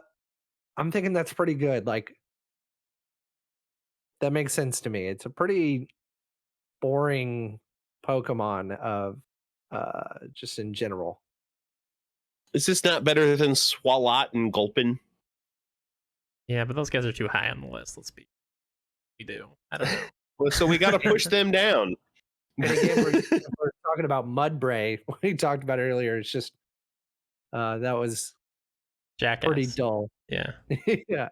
Speaker 3: I'm thinking that's pretty good. Like that makes sense to me. It's a pretty boring Pokemon of just in general.
Speaker 2: Is this not better than Swalot and Gulpin?
Speaker 1: Yeah, but those guys are too high on the list. We do. I don't know.
Speaker 2: Well, so we got to push them down.
Speaker 3: And again, we're talking about Mudbray. What we talked about earlier. It's just that was
Speaker 1: Jackass.
Speaker 3: pretty dull.
Speaker 1: Yeah.
Speaker 3: Yeah.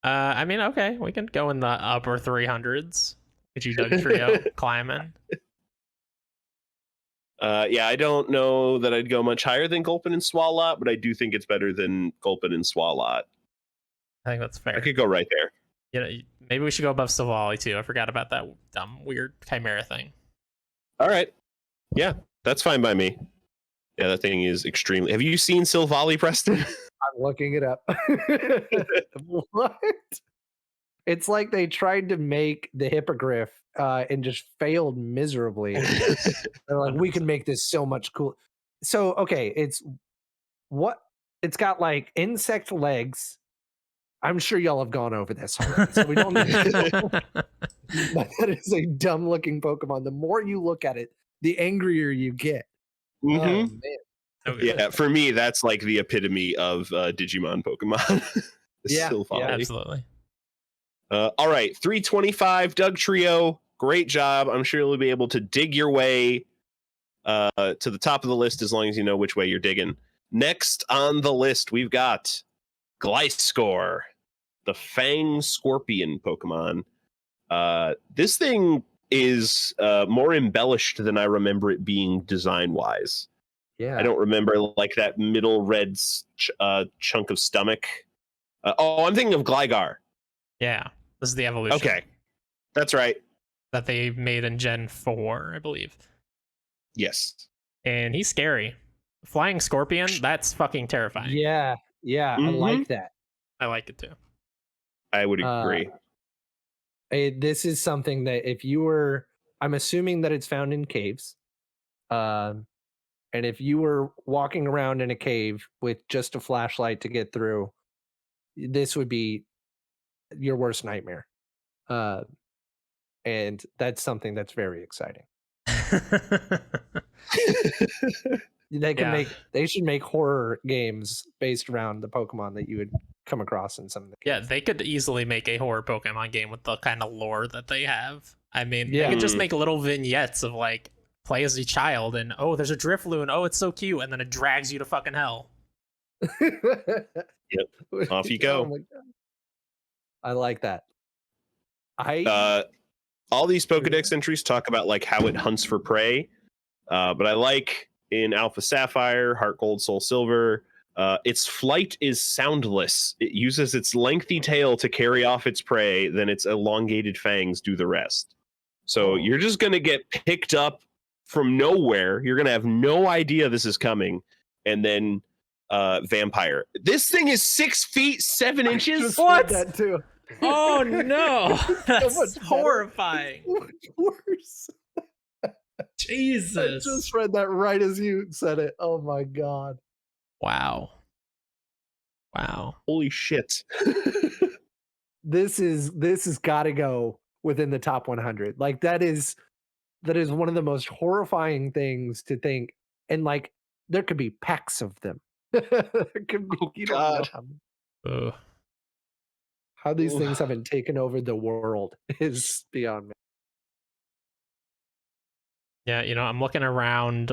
Speaker 1: I mean, okay, we can go in the upper 300s. Get you Doug Trio climbing.
Speaker 2: Yeah, I don't know that I'd go much higher than Gulpin and Swalot, but I do think it's better than Gulpin and Swalot.
Speaker 1: I think that's fair.
Speaker 2: I could go right there.
Speaker 1: You know, maybe we should go above Savali too. I forgot about that dumb, weird Chimera thing.
Speaker 2: All right. Yeah, that's fine by me. Yeah, that thing is extremely. Have you seen Silvally, Preston?
Speaker 3: I'm looking it up. What? It's like they tried to make the Hippogriff and just failed miserably. They're like, we can make this so much cool. So, okay, it's got like insect legs. I'm sure y'all have gone over this already, so we don't need to know. But that is a dumb looking Pokemon. The more you look at it, the angrier you get.
Speaker 2: Mm-hmm.
Speaker 3: Oh man.
Speaker 1: Okay.
Speaker 2: Yeah, for me, that's like the epitome of Digimon Pokemon.
Speaker 3: Yeah,
Speaker 2: Silvally.
Speaker 1: Absolutely.
Speaker 2: All right, 325, Doug Trio. Great job. I'm sure you'll be able to dig your way to the top of the list as long as you know which way you're digging. Next on the list, we've got Gliscor, the Fang Scorpion Pokemon. This thing is more embellished than I remember it being design-wise.
Speaker 3: Yeah.
Speaker 2: I don't remember like that middle red chunk of stomach. I'm thinking of Gligar.
Speaker 1: Yeah, this is the evolution.
Speaker 2: Okay, that's right.
Speaker 1: That they made in Gen 4, I believe.
Speaker 2: Yes.
Speaker 1: And he's scary. Flying Scorpion, that's fucking terrifying.
Speaker 3: Yeah. I like that.
Speaker 1: I like it too.
Speaker 2: I would agree.
Speaker 3: This is something that if you were, I'm assuming that it's found in caves. And if you were walking around in a cave with just a flashlight to get through, this would be your worst nightmare. And that's something that's very exciting. They should make horror games based around the Pokemon that you would come across in some of the
Speaker 1: Yeah,
Speaker 3: games.
Speaker 1: they could easily make a horror Pokemon game with the kind of lore that they have. I mean, they could just make little vignettes of like, play as a child and, oh, there's a Drifloon, oh, it's so cute, and then it drags you to fucking hell.
Speaker 2: Yep. Off you go.
Speaker 3: Oh my God. I like that.
Speaker 2: All these Pokedex entries talk about like how it hunts for prey, but I like in Alpha Sapphire, Heart Gold, Soul Silver, its flight is soundless. It uses its lengthy tail to carry off its prey, then its elongated fangs do the rest. So you're just going to get picked up from nowhere. You're going to have no idea this is coming. And then Vampire. This thing is 6 feet 7 inches.
Speaker 1: What?
Speaker 3: That too.
Speaker 1: Oh no, that's horrifying.
Speaker 3: Worse.
Speaker 1: Jesus.
Speaker 3: I just read that right as you said it. Oh my God.
Speaker 1: Wow.
Speaker 2: Holy shit.
Speaker 3: This has got to go within the top 100. Like that is one of the most horrifying things to think. And like there could be packs of them. There could be, you don't know how these things haven't taken over the world is beyond me.
Speaker 1: Yeah, you know, I'm looking around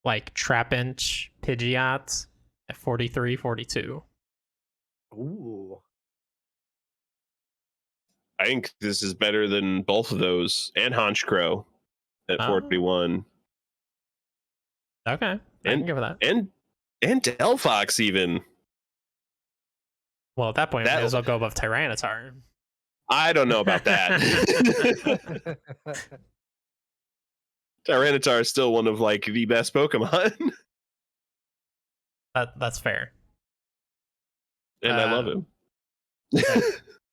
Speaker 1: like Trapinch, Pidgeot at 43, 42.
Speaker 3: Ooh.
Speaker 2: I think this is better than both of those and Honchkrow at 41.
Speaker 1: Okay, I can give it that.
Speaker 2: And Delphox even.
Speaker 1: Well, at that point, we may as well go above Tyranitar.
Speaker 2: I don't know about that. Tyranitar is still one of like the best Pokemon.
Speaker 1: That's fair.
Speaker 2: And I love him.
Speaker 1: Okay.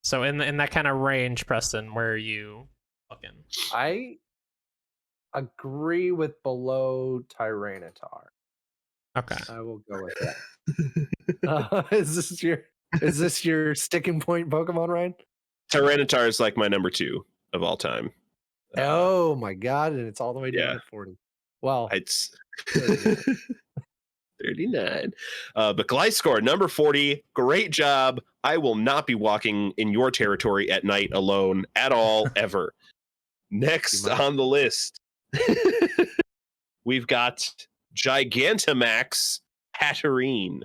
Speaker 1: So in that kind of range, Preston, where are you looking?
Speaker 3: I agree with below Tyranitar.
Speaker 1: Okay.
Speaker 3: I will go with that. Is this your sticking point Pokemon, Ryan?
Speaker 2: Tyranitar is like my number 2 of all time.
Speaker 3: Oh my god, and it's all the way down
Speaker 2: yeah.
Speaker 3: to 40. Well,
Speaker 2: It's
Speaker 3: 39.
Speaker 2: 39. But Gliscor, number 40, great job. I will not be walking in your territory at night alone at all, ever. Next on the list, we've got Gigantamax Hatterene.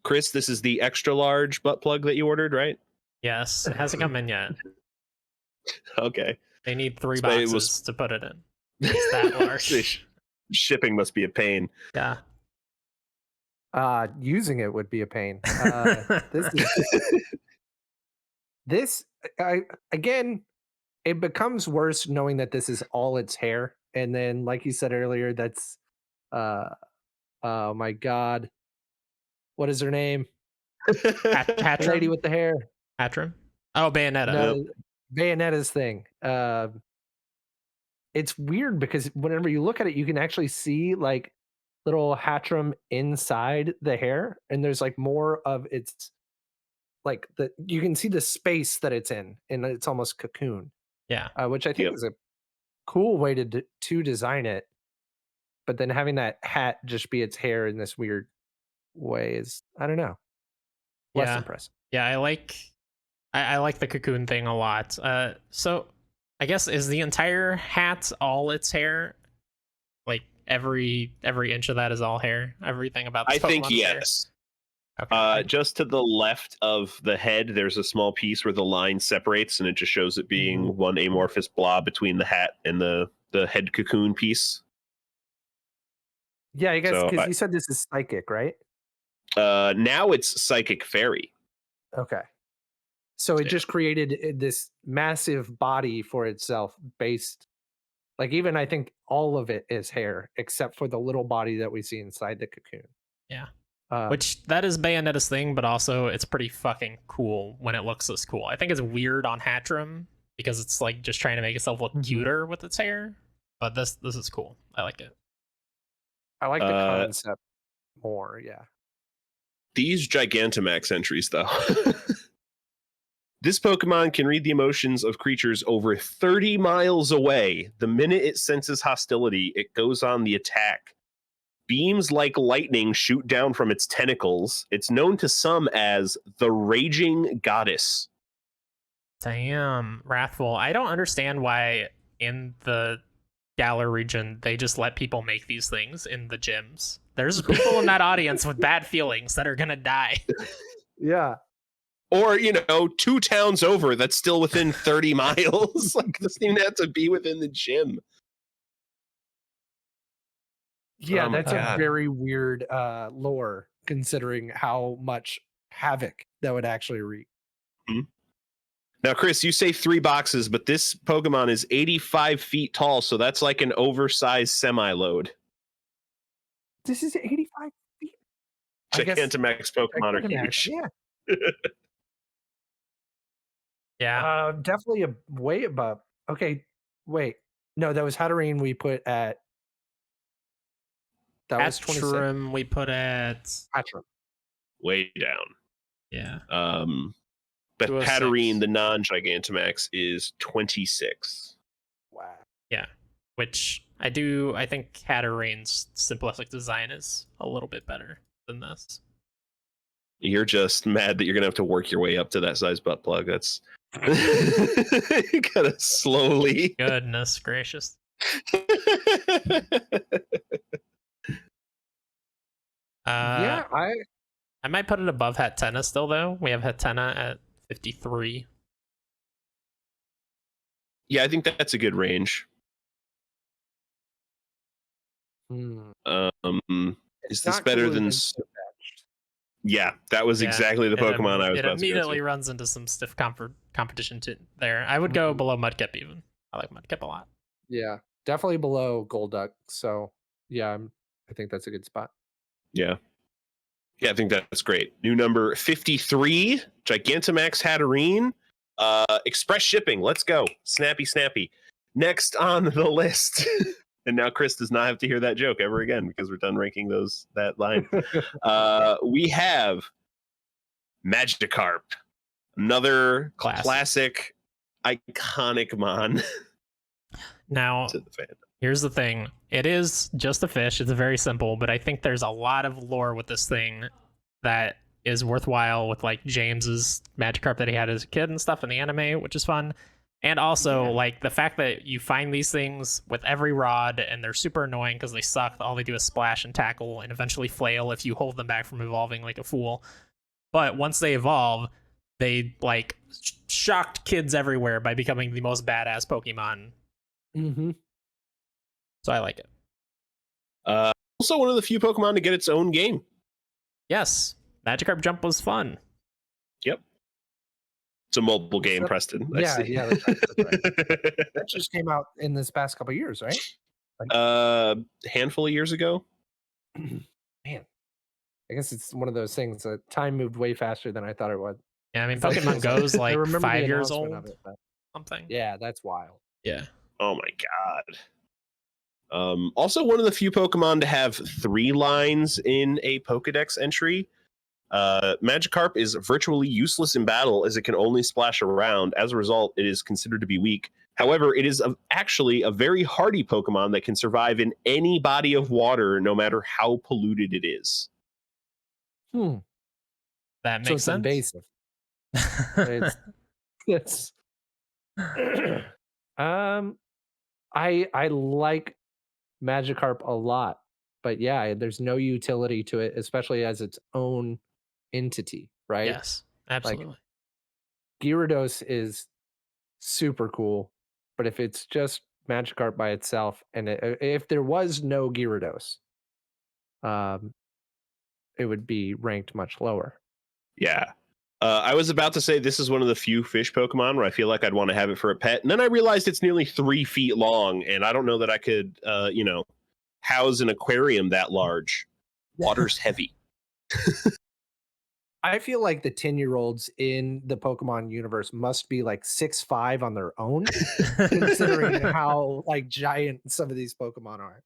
Speaker 2: Chris, this is the extra large butt plug that you ordered, right?
Speaker 1: Yes, it hasn't come in yet.
Speaker 2: Okay.
Speaker 1: They need 3
Speaker 2: So it
Speaker 1: boxes
Speaker 2: was-
Speaker 1: to put it in. It's that large.
Speaker 2: Shipping must be a pain.
Speaker 1: Yeah.
Speaker 3: Using it would be a pain. Again, it becomes worse knowing that this is all its hair, and then, like you said earlier, that's oh my god, what is her name? The lady with the hair.
Speaker 1: Hatrim? Oh, Bayonetta.
Speaker 3: No, Bayonetta's thing. It's weird because whenever you look at it, you can actually see like little Hatrim inside the hair, and there's like more of its like you can see the space that it's in, and it's almost cocoon.
Speaker 1: Yeah.
Speaker 3: Which I think is a cool way to design it. But then having that hat just be its hair in this weird way is, I don't know, less impressive.
Speaker 1: Yeah, I like the cocoon thing a lot. So I guess is the entire hat all its hair? Like every inch of that is all hair? Everything about this
Speaker 2: I think
Speaker 1: Pokemon is hair?
Speaker 2: yes.
Speaker 1: Okay.
Speaker 2: Just to the left of the head, there's a small piece where the line separates, and it just shows it being one amorphous blob between the hat and the head cocoon piece.
Speaker 3: Yeah, I guess because you said this is psychic, right?
Speaker 2: Now it's Psychic Fairy.
Speaker 3: Okay. So it just created this massive body for itself based, like even I think all of it is hair except for the little body that we see inside the cocoon.
Speaker 1: Yeah. Which that is Bayonetta's thing, but also it's pretty fucking cool when it looks this cool. I think it's weird on Hatrim because it's like just trying to make itself look cuter with its hair. But this is cool. I like it.
Speaker 3: I like the concept more, yeah.
Speaker 2: These Gigantamax entries, though. This Pokemon can read the emotions of creatures over 30 miles away. The minute it senses hostility, it goes on the attack. Beams like lightning shoot down from its tentacles. It's known to some as the Raging Goddess.
Speaker 1: Damn, Wrathful. I don't understand why in the Galar region they just let people make these things in the gyms. There's people in that audience with bad feelings that are gonna die.
Speaker 3: Yeah.
Speaker 2: Or, 2 towns over that's still within 30 miles. Like, doesn't even have to be within the gym.
Speaker 3: Yeah,
Speaker 2: Oh my
Speaker 3: that's
Speaker 2: God.
Speaker 3: a very weird lore considering how much havoc that would actually wreak.
Speaker 2: Now, Chris, you say 3 boxes, but this Pokemon is 85 feet tall, so that's like an oversized semi-load.
Speaker 3: This is 85 feet.
Speaker 2: Gigantamax Pokemon are
Speaker 3: Gigantamax,
Speaker 2: huge.
Speaker 3: yeah.
Speaker 1: Yeah.
Speaker 3: Definitely a way above. Okay, wait. No, that was Hatterene we put at. That was 26.
Speaker 1: Hatrim we put at
Speaker 3: Hatrim.
Speaker 2: Way down.
Speaker 1: yeah.
Speaker 2: But
Speaker 1: 206.
Speaker 2: Hatterene, the non-Gigantamax, is 26.
Speaker 3: Wow.
Speaker 1: Yeah. Which I think Hatterene's simplistic design is a little bit better than this.
Speaker 2: You're just mad that you're going to have to work your way up to that size butt plug. That's you gotta slowly.
Speaker 1: Goodness gracious.
Speaker 3: Yeah,
Speaker 1: I might put it above Hatena still though. We have Hatena at 53.
Speaker 2: Yeah, I think that's a good range. Is this better than? Yeah, that was exactly the Pokemon I was about to go to.
Speaker 1: It immediately runs into some stiff competition there. I would go below Mudkip even. I like Mudkip a lot.
Speaker 3: Yeah, definitely below Golduck. So yeah, I think that's a good spot.
Speaker 2: Yeah, I think that's great. New number 53, Gigantamax Hatterene. Express shipping. Let's go. Snappy. Next on the list, And now Chris does not have to hear that joke ever again because we're done ranking that line. We have Magikarp, another classic iconic mon.
Speaker 1: Now,
Speaker 2: to the fan.
Speaker 1: Here's the thing. It is just a fish. It's very simple, but I think there's a lot of lore with this thing that is worthwhile with like James's Magikarp that he had as a kid and stuff in the anime, which is fun. And also like the fact that you find these things with every rod and they're super annoying because they suck. All they do is splash and tackle and eventually flail if you hold them back from evolving like a fool. But once they evolve, they like shocked kids everywhere by becoming the most badass Pokemon.
Speaker 3: Mm-hmm.
Speaker 1: So I like it.
Speaker 2: Also one of the few Pokemon to get its own game.
Speaker 1: Yes, Magikarp Jump was fun.
Speaker 2: Yep. It's a mobile game, Preston.
Speaker 3: Yeah, that's right. That just came out in this past couple of years, right?
Speaker 2: A handful of years ago.
Speaker 3: Man, I guess it's one of those things that time moved way faster than I thought it would.
Speaker 1: Yeah, I mean, Pokemon Go's like 5 years old. Something.
Speaker 3: Yeah, that's wild.
Speaker 1: Yeah.
Speaker 2: Oh my god. Also one of the few Pokemon to have 3 lines in a Pokedex entry. Magikarp is virtually useless in battle as it can only splash around. As a result, it is considered to be weak. However, it is actually a very hardy Pokemon that can survive in any body of water, no matter how polluted it is.
Speaker 1: That makes sense.
Speaker 3: Invasive. It's I like Magikarp a lot, but yeah, there's no utility to it, especially as its own entity, right?
Speaker 1: Yes, absolutely.
Speaker 3: Like, Gyarados is super cool, but if it's just Magikarp by itself, and if there was no Gyarados, it would be ranked much lower.
Speaker 2: Yeah. I was about to say this is one of the few fish Pokemon where I feel like I'd want to have it for a pet. And then I realized it's nearly 3 feet long. And I don't know that I could, house an aquarium that large. Water's heavy.
Speaker 3: I feel like the 10-year-olds in the Pokemon universe must be like 6'5" on their own, considering how like giant some of these Pokemon are.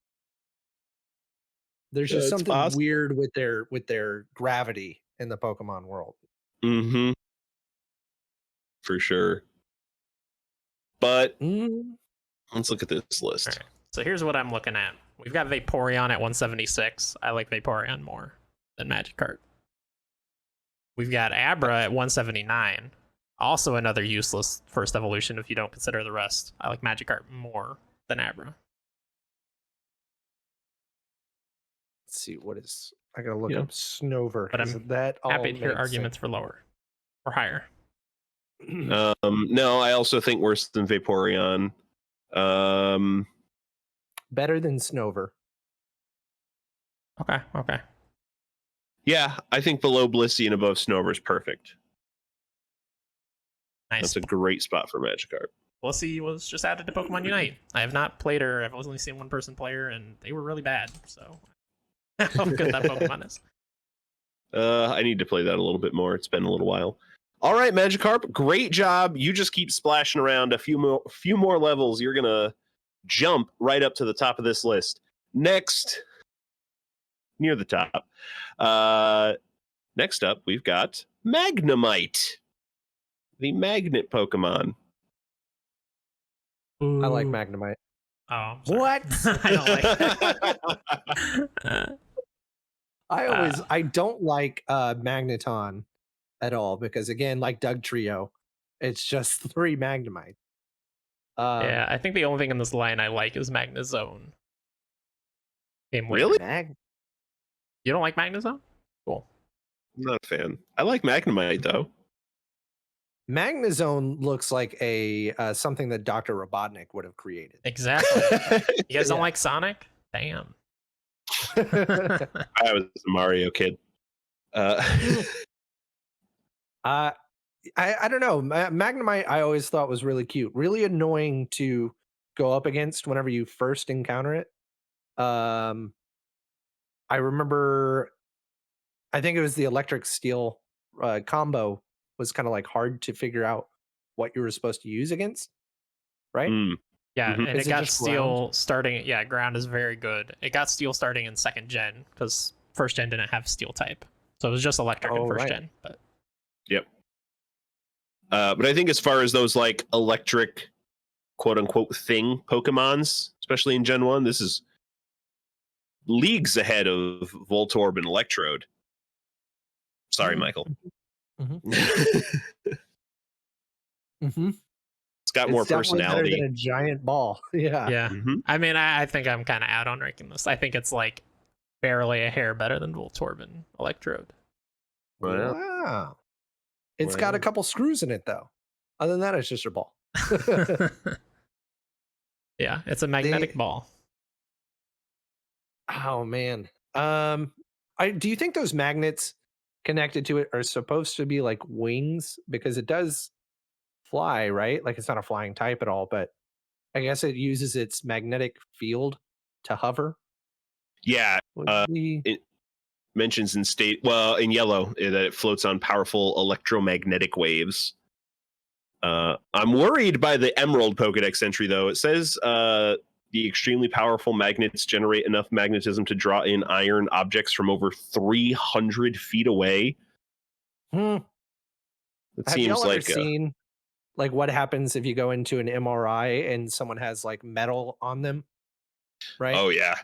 Speaker 3: There's just something weird with their gravity in the Pokemon world.
Speaker 2: Mm-hmm. For sure. But let's look at this list.
Speaker 1: Right. So here's what I'm looking at. We've got Vaporeon at 176. I like Vaporeon more than Magikarp. We've got Abra at 179. Also another useless first evolution if you don't consider the rest. I like Magikarp more than Abra.
Speaker 3: Let's see, what is... I gotta look up Snover.
Speaker 1: But I'm
Speaker 3: that
Speaker 1: happy to hear arguments for lower or higher.
Speaker 2: No, I also think worse than Vaporeon.
Speaker 3: Better than Snover.
Speaker 1: Okay.
Speaker 2: Yeah, I think below Blissey and above Snover is perfect.
Speaker 1: Nice.
Speaker 2: That's a great spot for Magikarp.
Speaker 1: Blissey was just added to Pokemon Unite. I have not played her. I've only seen one person play her, and they were really bad. So how good that Pokemon is.
Speaker 2: I need to play that a little bit more. It's been a little while. All right, Magikarp, great job. You just keep splashing around a few more levels. You're gonna jump right up to the top of this list. Next, near the top. Next up, we've got Magnemite, the magnet Pokemon.
Speaker 3: I like Magnemite.
Speaker 1: Oh,
Speaker 3: what?
Speaker 1: I don't like.
Speaker 3: I don't like Magneton at all because again, like Doug Trio, it's just 3 Magnemite.
Speaker 1: Yeah, I think the only thing in this line I like is Magnezone.
Speaker 2: Really?
Speaker 1: You don't like Magnezone? Cool.
Speaker 2: I'm not a fan. I like Magnemite though.
Speaker 3: Magnezone looks like a something that Dr. Robotnik would have created.
Speaker 1: Exactly. You guys don't like Sonic? Damn.
Speaker 2: I was a Mario kid.
Speaker 3: I don't know. Magnemite I always thought was really cute. Really annoying to go up against whenever you first encounter it. I remember, I think it was the electric steel combo was kind of like hard to figure out what you were supposed to use against, right?
Speaker 1: Yeah,
Speaker 2: Mhm.
Speaker 1: and
Speaker 3: Is
Speaker 1: it
Speaker 3: it
Speaker 1: got
Speaker 3: just
Speaker 1: steel starting. Yeah, ground is very good. It got steel starting in second gen because first gen didn't have steel type, so it was just electric in
Speaker 3: Oh,
Speaker 1: first
Speaker 3: right.
Speaker 1: gen. But
Speaker 2: Yep. But I think as far as those like electric quote unquote thing Pokemons, especially in Gen 1, this is leagues ahead of Voltorb and Electrode. Sorry,
Speaker 3: Mm.
Speaker 2: Michael.
Speaker 3: Mhm.
Speaker 2: It's
Speaker 3: Mm-hmm.
Speaker 2: got more
Speaker 3: It's definitely better than
Speaker 2: personality.
Speaker 3: a giant ball. Yeah.
Speaker 1: yeah,
Speaker 2: Mhm.
Speaker 1: I mean, I think I'm kind of out on ranking this. I think it's like barely a hair better than Voltorb and Electrode.
Speaker 2: Well,
Speaker 3: Wow. It's got a
Speaker 2: well.
Speaker 3: couple screws in it though. Other than that, it's just a ball.
Speaker 1: Yeah, it's a magnetic
Speaker 3: They,
Speaker 1: ball.
Speaker 3: oh man. Do you think those magnets connected to it are supposed to be like wings? Because it does fly, right? Like it's not a flying type at all, but I guess it uses its magnetic field to hover.
Speaker 2: Yeah,
Speaker 3: Would be
Speaker 2: it mentions in yellow that it floats on powerful electromagnetic waves. I'm worried by the Emerald Pokedex entry, though. It says the extremely powerful magnets generate enough magnetism to draw in iron objects from over 300 feet away.
Speaker 3: Hmm.
Speaker 2: It
Speaker 3: Have y'all
Speaker 2: seems
Speaker 3: ever
Speaker 2: like
Speaker 3: seen like what happens if you go into an MRI and someone has like metal on them, right?
Speaker 2: oh yeah,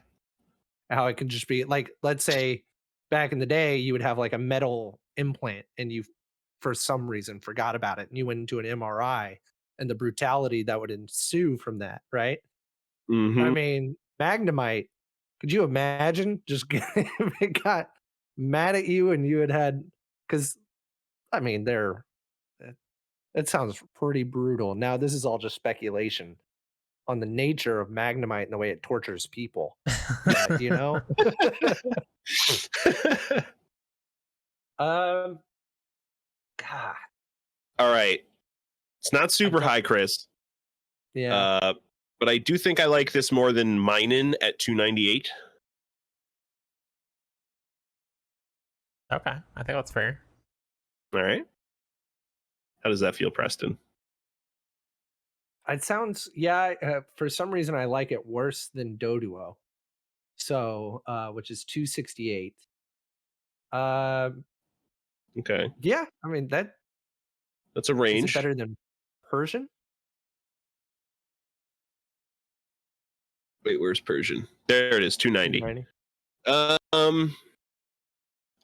Speaker 3: How it can just be like, let's say back in the day, you would have like a metal implant and you, for some reason, forgot about it and you went into an MRI and the brutality that would ensue from that, right? I
Speaker 2: hmm
Speaker 3: mean, Magnemite, could you imagine just if it got mad at you and you had, because I mean, that sounds pretty brutal. Now, this is all just speculation on the nature of Magnemite and the way it tortures people. But, you know, um, God,
Speaker 2: All right, it's not
Speaker 3: I
Speaker 2: super
Speaker 3: don't,
Speaker 2: high, Chris,
Speaker 3: yeah,
Speaker 2: uh, but I do think I like this more than Minen at 298.
Speaker 1: Okay, I think that's fair.
Speaker 2: All right, how does that feel, Preston?
Speaker 3: it sounds, yeah, for some reason, I like it worse than Doduo. So, which is 268. Um,
Speaker 2: Okay,
Speaker 3: yeah, I mean, that
Speaker 2: that's a
Speaker 3: is it
Speaker 2: range.
Speaker 3: better than Persian?
Speaker 2: Wait, where's Persian? There it is, 290.
Speaker 3: 290.
Speaker 2: Um,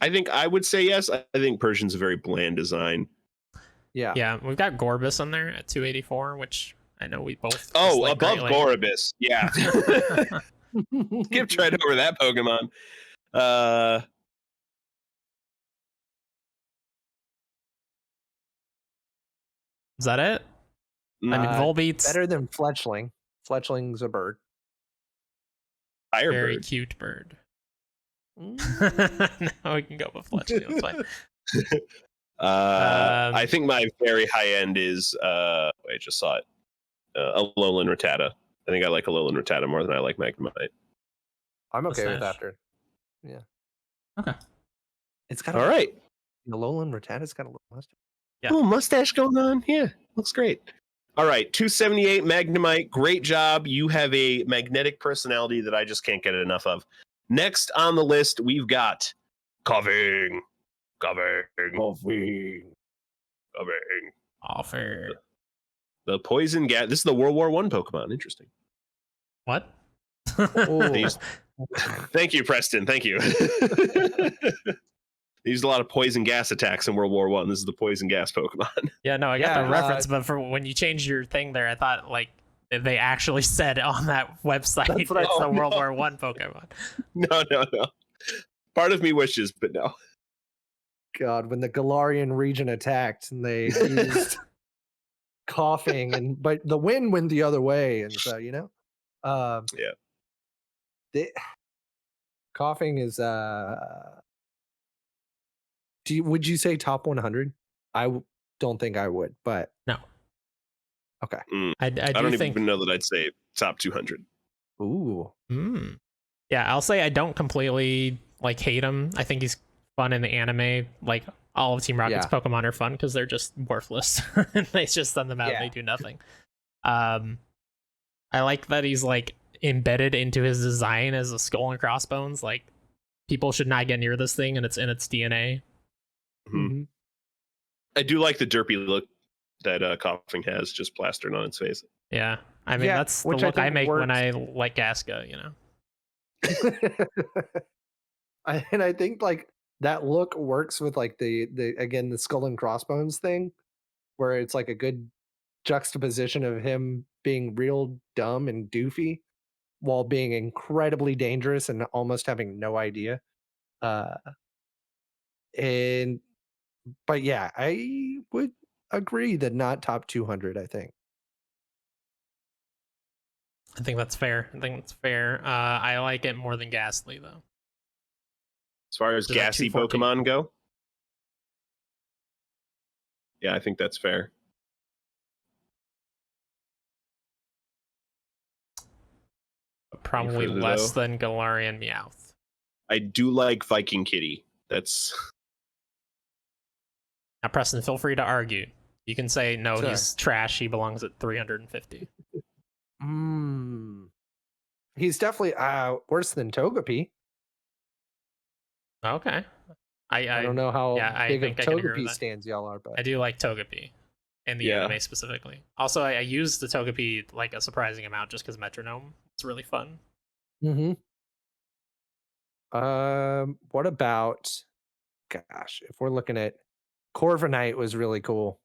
Speaker 2: I think I would say yes. I think Persian's a very bland design.
Speaker 3: Yeah.
Speaker 1: Yeah, we've got Gorbis on there at 284, which I know we both
Speaker 2: Oh,
Speaker 1: dislike
Speaker 2: above
Speaker 1: greatly.
Speaker 2: Gorobis. Yeah. Skipped right over that Pokemon.
Speaker 1: Is that it? I mean,
Speaker 3: Uh,
Speaker 1: Volbeat's
Speaker 3: better than Fletchling. Fletchling's a bird.
Speaker 1: very
Speaker 2: Firebird.
Speaker 1: cute bird.
Speaker 3: Mm.
Speaker 1: No, we can go with Fletchling. That's fine.
Speaker 2: I think my very high end is wait, I just saw it. Alolan Rattata. I think I like Alolan Rattata more than I like Magnemite.
Speaker 3: I'm okay with
Speaker 1: Mustache.
Speaker 3: after. Yeah.
Speaker 1: Okay.
Speaker 3: It's got
Speaker 2: All right.
Speaker 3: the Alolan Rattata's got a little mustache.
Speaker 1: Yeah.
Speaker 2: Little mustache going on. Yeah, looks great. All right, 278 Magnemite. Great job. You have a magnetic personality that I just can't get enough of. Next on the list, we've got Coughing.
Speaker 1: Offer.
Speaker 2: The poison gas. This is the World War I Pokemon. Interesting.
Speaker 1: What?
Speaker 3: Oh.
Speaker 2: They used- Thank you, Preston. Thank you. They used a lot of poison gas attacks in World War I. This is the poison gas Pokemon.
Speaker 1: Yeah, no, I got
Speaker 3: Yeah,
Speaker 1: the reference, but for when you changed your thing there, I thought like they actually said on that website
Speaker 3: That's
Speaker 1: it's
Speaker 3: what I
Speaker 1: the
Speaker 3: thought.
Speaker 1: World War I Pokemon.
Speaker 2: No. Part of me wishes, but no.
Speaker 3: God, when the Galarian region attacked and they used coughing but the wind went the other way, and so you know,
Speaker 2: Yeah.
Speaker 3: coughing is would you say top 100? Don't think I would, but
Speaker 1: No,
Speaker 3: okay.
Speaker 1: I
Speaker 2: I
Speaker 1: do
Speaker 2: don't
Speaker 1: think.
Speaker 2: even know that I'd say top 200.
Speaker 3: Ooh,
Speaker 1: Yeah, I'll say I don't completely like hate him. I think he's fun in the anime. Like all of Team Rocket's
Speaker 3: Yeah.
Speaker 1: Pokemon are fun because they're just worthless. And they just send them out and
Speaker 3: Yeah.
Speaker 1: they do nothing. Um, I like that he's like embedded into his design as a skull and crossbones. Like people should not get near this thing, and it's in its DNA.
Speaker 2: Mhm. I do like the derpy look that Coughing has, just plastered on its face.
Speaker 1: Yeah, I mean
Speaker 3: Yeah,
Speaker 1: that's the
Speaker 3: which I
Speaker 1: look I
Speaker 3: think
Speaker 1: make when
Speaker 3: works.
Speaker 1: I like Gasca. You know.
Speaker 3: And I think like that look works with like the again the skull and crossbones thing, where it's like a good juxtaposition of him being real dumb and doofy while being incredibly dangerous and almost having no idea. Uh, and but yeah, I would agree that not top 200. I think.
Speaker 1: I think that's fair. I think that's fair. I like it more than Gastly though.
Speaker 2: As far as
Speaker 1: Which is at
Speaker 2: gassy
Speaker 1: 214.
Speaker 2: Pokemon go, yeah, I think that's fair.
Speaker 1: But probably
Speaker 2: further,
Speaker 1: less
Speaker 2: though?
Speaker 1: than Galarian Meowth.
Speaker 2: I do like Viking Kitty. That's
Speaker 1: Now, Preston, feel free to argue. You can say no,
Speaker 3: Sure.
Speaker 1: he's trash. He belongs at 350.
Speaker 3: He's definitely worse than Togepi.
Speaker 1: Okay.
Speaker 3: I don't know how
Speaker 1: yeah, I
Speaker 3: big of
Speaker 1: think I can agree with
Speaker 3: Togepi
Speaker 1: that.
Speaker 3: stands y'all are, but
Speaker 1: I do like Togepi in the
Speaker 2: Yeah.
Speaker 1: anime specifically. Also, I use the Togepi like a surprising amount just because Metronome. It's really fun.
Speaker 3: mm-hmm. What about? Gosh, if we're looking at Corviknight, was really cool.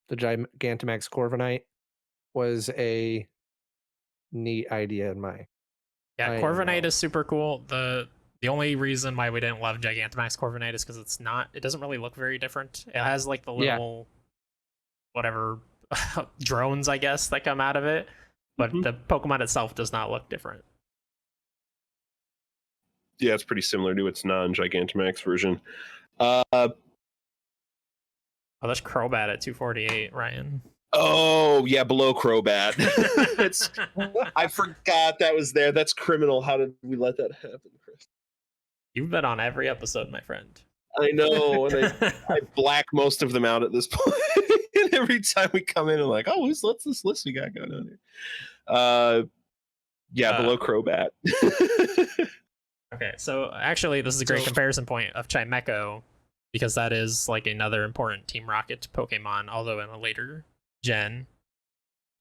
Speaker 3: The Gigantamax Corviknight was a neat idea in my.
Speaker 1: Yeah,
Speaker 3: I am
Speaker 1: Corviknight
Speaker 3: wrong.
Speaker 1: is super cool. The only reason why we didn't love Gigantamax Corviknight is because it doesn't really look very different. It has like the
Speaker 3: Yeah.
Speaker 1: little whatever drones, I guess, that come out of it, but
Speaker 2: Mhm.
Speaker 1: the Pokemon itself does not look different.
Speaker 2: yeah, it's pretty similar to its non-Gigantamax version. Uh,
Speaker 1: Oh, there's Crobat at 248, Ryan.
Speaker 2: oh yeah, below Crobat. It's I forgot that was there. That's criminal. How did we let that happen, Chris?
Speaker 1: You've been on every episode, my friend.
Speaker 2: I know, and I black most of them out at this point. And every time we come in, I'm like, oh, what's this list we got going on here? Yeah, below Crobat.
Speaker 1: Okay, so actually, this is a great comparison point of Chimecho, because that is like another important Team Rocket Pokemon, although in a later gen.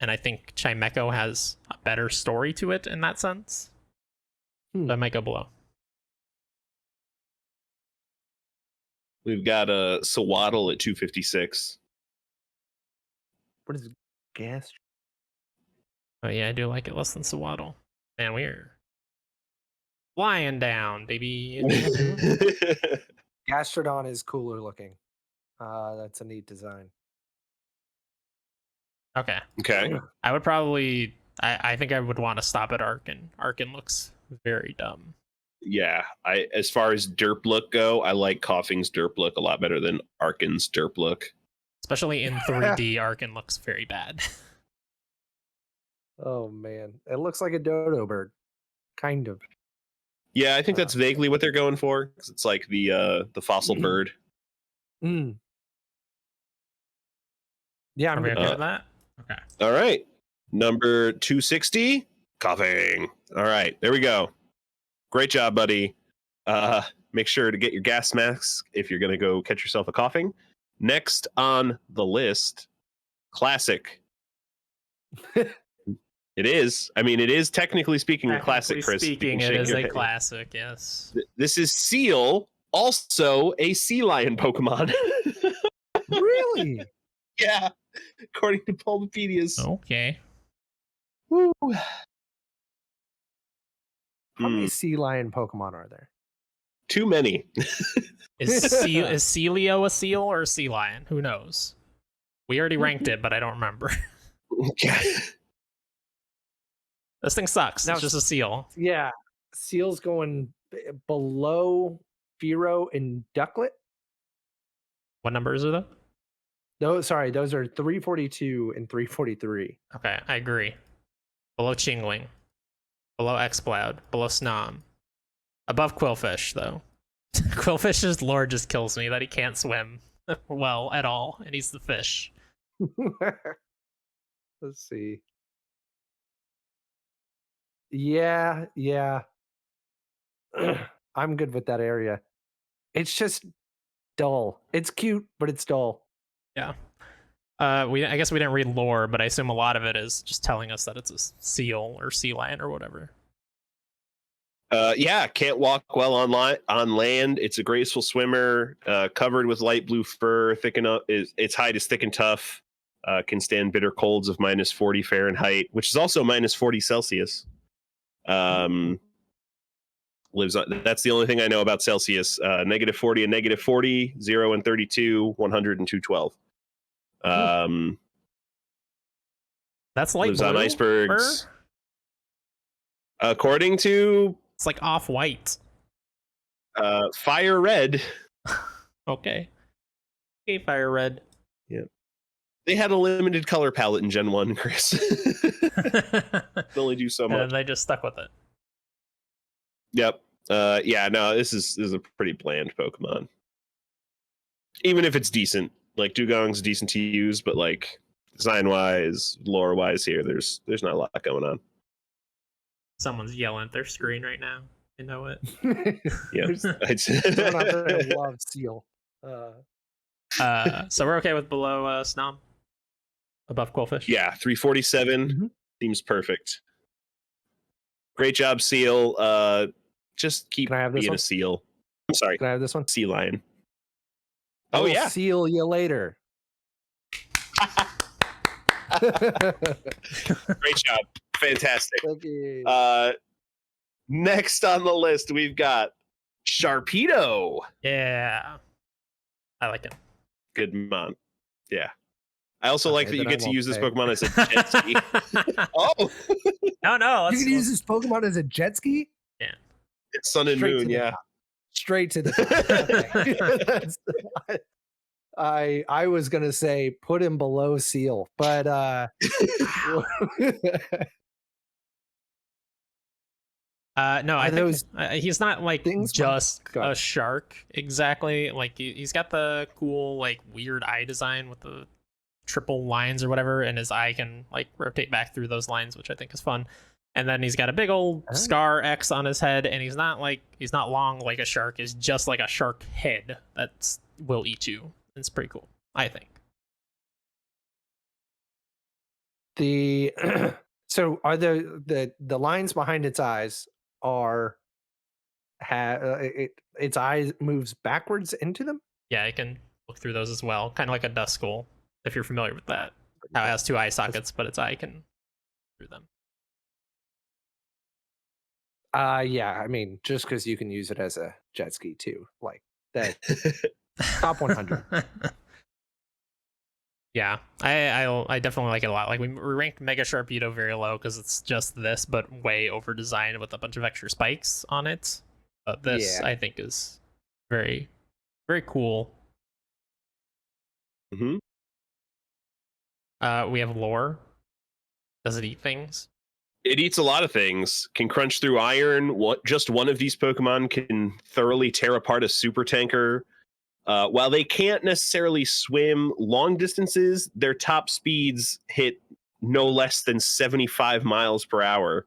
Speaker 1: And I think Chimecho has a better story to it in that sense. So I might go below.
Speaker 2: We've got a Sawaddle at 256.
Speaker 3: What is gas?
Speaker 1: Oh yeah, I do like it less than Sawaddle. Man, we're flying down, baby.
Speaker 3: Gastrodon is cooler looking. That's a neat design.
Speaker 1: Okay.
Speaker 2: Okay.
Speaker 1: I would probably I think I would want to stop at Arkin. Arkin looks very dumb.
Speaker 2: Yeah, as far as derp look go, I like Coughing's derp look a lot better than Arkin's derp look.
Speaker 1: Especially in 3D, Arkin looks very bad.
Speaker 3: Oh man, it looks like a dodo bird, kind of.
Speaker 2: Yeah, I think that's vaguely what they're going for, 'cause it's like the fossil bird.
Speaker 3: Mm. Yeah,
Speaker 1: Are
Speaker 3: I'm
Speaker 1: we
Speaker 3: good.
Speaker 1: okay with that? Okay.
Speaker 2: All right, number 260, Coughing. All right, there we go. Great job, buddy. Make sure to get your gas masks if you're gonna go catch yourself a Coughing. Next on the list, classic. It is. I mean, it is technically speaking a classic, Chris. You
Speaker 1: Speaking,
Speaker 2: can
Speaker 1: it
Speaker 2: shake
Speaker 1: is
Speaker 2: your
Speaker 1: a
Speaker 2: head.
Speaker 1: classic, yes.
Speaker 2: This is Seal, also a sea lion Pokemon.
Speaker 3: Really?
Speaker 2: Yeah, according to Bulbapedia's.
Speaker 1: Okay.
Speaker 2: Woo.
Speaker 3: How many sea lion Pokemon are there?
Speaker 2: Too many.
Speaker 1: Is Celio a seal or a sea lion? Who knows? We already ranked it, but I don't remember. This thing sucks.
Speaker 3: Now-
Speaker 1: It's just a seal.
Speaker 3: Yeah, Seal's going below Fearow and Ducklet.
Speaker 1: What numbers are those?
Speaker 3: Those are 342 and 343.
Speaker 1: Okay, I agree. Below Chingling. Below Exploud. Below Snom. Above Quillfish, though. Quillfish's lore just kills me that he can't swim well at all, and he's the fish.
Speaker 3: Let's see. Yeah, yeah. I'm good with that area. It's just dull. It's cute, but it's dull.
Speaker 1: Yeah. I guess we didn't read lore, but I assume a lot of it is just telling us that it's a seal or sea lion or whatever.
Speaker 2: Yeah, can't walk well on land. It's a graceful swimmer, covered with light blue fur. Its hide is thick and tough. Can stand bitter colds of -40 Fahrenheit, which is also -40 Celsius. Lives on. That's the only thing I know about Celsius. -40 and -40, 0 and 32, 100 and 212.
Speaker 1: That's light
Speaker 2: Lives
Speaker 1: blue
Speaker 2: on icebergs.
Speaker 1: fur?
Speaker 2: According to
Speaker 1: It's like off white.
Speaker 2: Fire Red.
Speaker 1: Okay. Okay, fire red.
Speaker 2: Yeah. They had a limited color palette in Gen 1, Chris. They only do so much.
Speaker 1: And they just stuck with it.
Speaker 2: Yep. Yeah, no, this is a pretty bland Pokemon. Even if it's decent. Like Dugong's decent to use, but like design wise, lore wise here, there's not a lot going on.
Speaker 1: Someone's yelling at their screen right now. You know it.
Speaker 2: Yeah.
Speaker 3: Someone out there loves Seal.
Speaker 1: So we're okay with below Snom? Above Quillfish?
Speaker 2: Yeah, 347 seems perfect. Great job, Seal. Just keep
Speaker 3: Can I have this
Speaker 2: being
Speaker 3: one?
Speaker 2: a seal. I'm sorry,
Speaker 3: Can I have this one?
Speaker 2: sea lion. Oh
Speaker 3: We'll
Speaker 2: yeah.
Speaker 3: seal you later.
Speaker 2: Great job. Fantastic.
Speaker 3: Okay.
Speaker 2: Next on the list, we've got Sharpedo.
Speaker 1: Yeah. I like it.
Speaker 2: Good mom. Yeah. I also like that you
Speaker 3: then I
Speaker 2: get to
Speaker 3: won't
Speaker 2: use this
Speaker 3: say.
Speaker 2: Pokemon as a jet ski. Oh,
Speaker 1: No.
Speaker 3: You can use this Pokemon as a jet ski?
Speaker 2: it's Sun and
Speaker 3: Straight to
Speaker 2: Moon.
Speaker 3: the
Speaker 2: Yeah.
Speaker 3: Straight to the top. Okay. I was gonna say put him below Seal, but
Speaker 1: No, I
Speaker 3: those
Speaker 1: think he's not like
Speaker 3: things
Speaker 1: just
Speaker 3: Go ahead.
Speaker 1: a shark exactly. Like he's got the cool like weird eye design with the triple lines or whatever, and his eye can like rotate back through those lines, which I think is fun. And then he's got a big old
Speaker 3: Oh.
Speaker 1: scar X on his head, and he's not long like a shark. He's just like a shark head that will eat you. It's pretty cool, I think.
Speaker 3: The so are the lines behind its eyes are its eyes moves backwards into them?
Speaker 1: Yeah, I can look through those as well, kind of like a Duskull, if you're familiar with that. How it has two eye sockets, but its eye can through them.
Speaker 3: Yeah, I mean, just because you can use it as a jet ski too, like that. Top 100.
Speaker 1: Yeah, I definitely like it a lot. Like we ranked Mega Sharpedo very low because it's just this, but way over designed with a bunch of extra spikes on it. But this
Speaker 3: Yeah.
Speaker 1: I think is very, very cool.
Speaker 2: Mm-hmm.
Speaker 1: We have lore. Does it eat things?
Speaker 2: It eats a lot of things. Can crunch through iron. Just one of these Pokemon can thoroughly tear apart a super tanker. While they can't necessarily swim long distances, their top speeds hit no less than 75 miles per hour.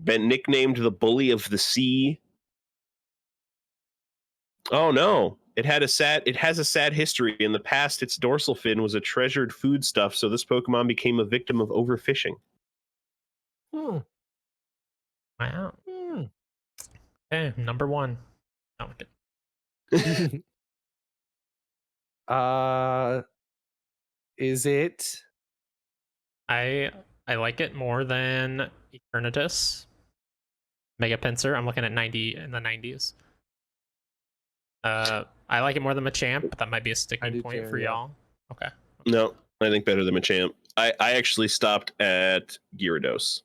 Speaker 2: Been nicknamed the Bully of the Sea. Oh no. It has a sad history. In the past, its dorsal fin was a treasured foodstuff, so this Pokemon became a victim of overfishing.
Speaker 3: Hmm.
Speaker 1: Wow.
Speaker 3: Hmm.
Speaker 1: Okay, number one. Oh, okay.
Speaker 3: Is it?
Speaker 1: I like it more than Eternatus. Mega Pinsir. I'm looking at 90 in the 90s. I like it more than Machamp, but that might be a sticking
Speaker 3: do
Speaker 1: point
Speaker 3: too,
Speaker 1: for
Speaker 3: yeah.
Speaker 1: y'all. Okay.
Speaker 2: No, I think better than Machamp. I actually stopped at Gyarados.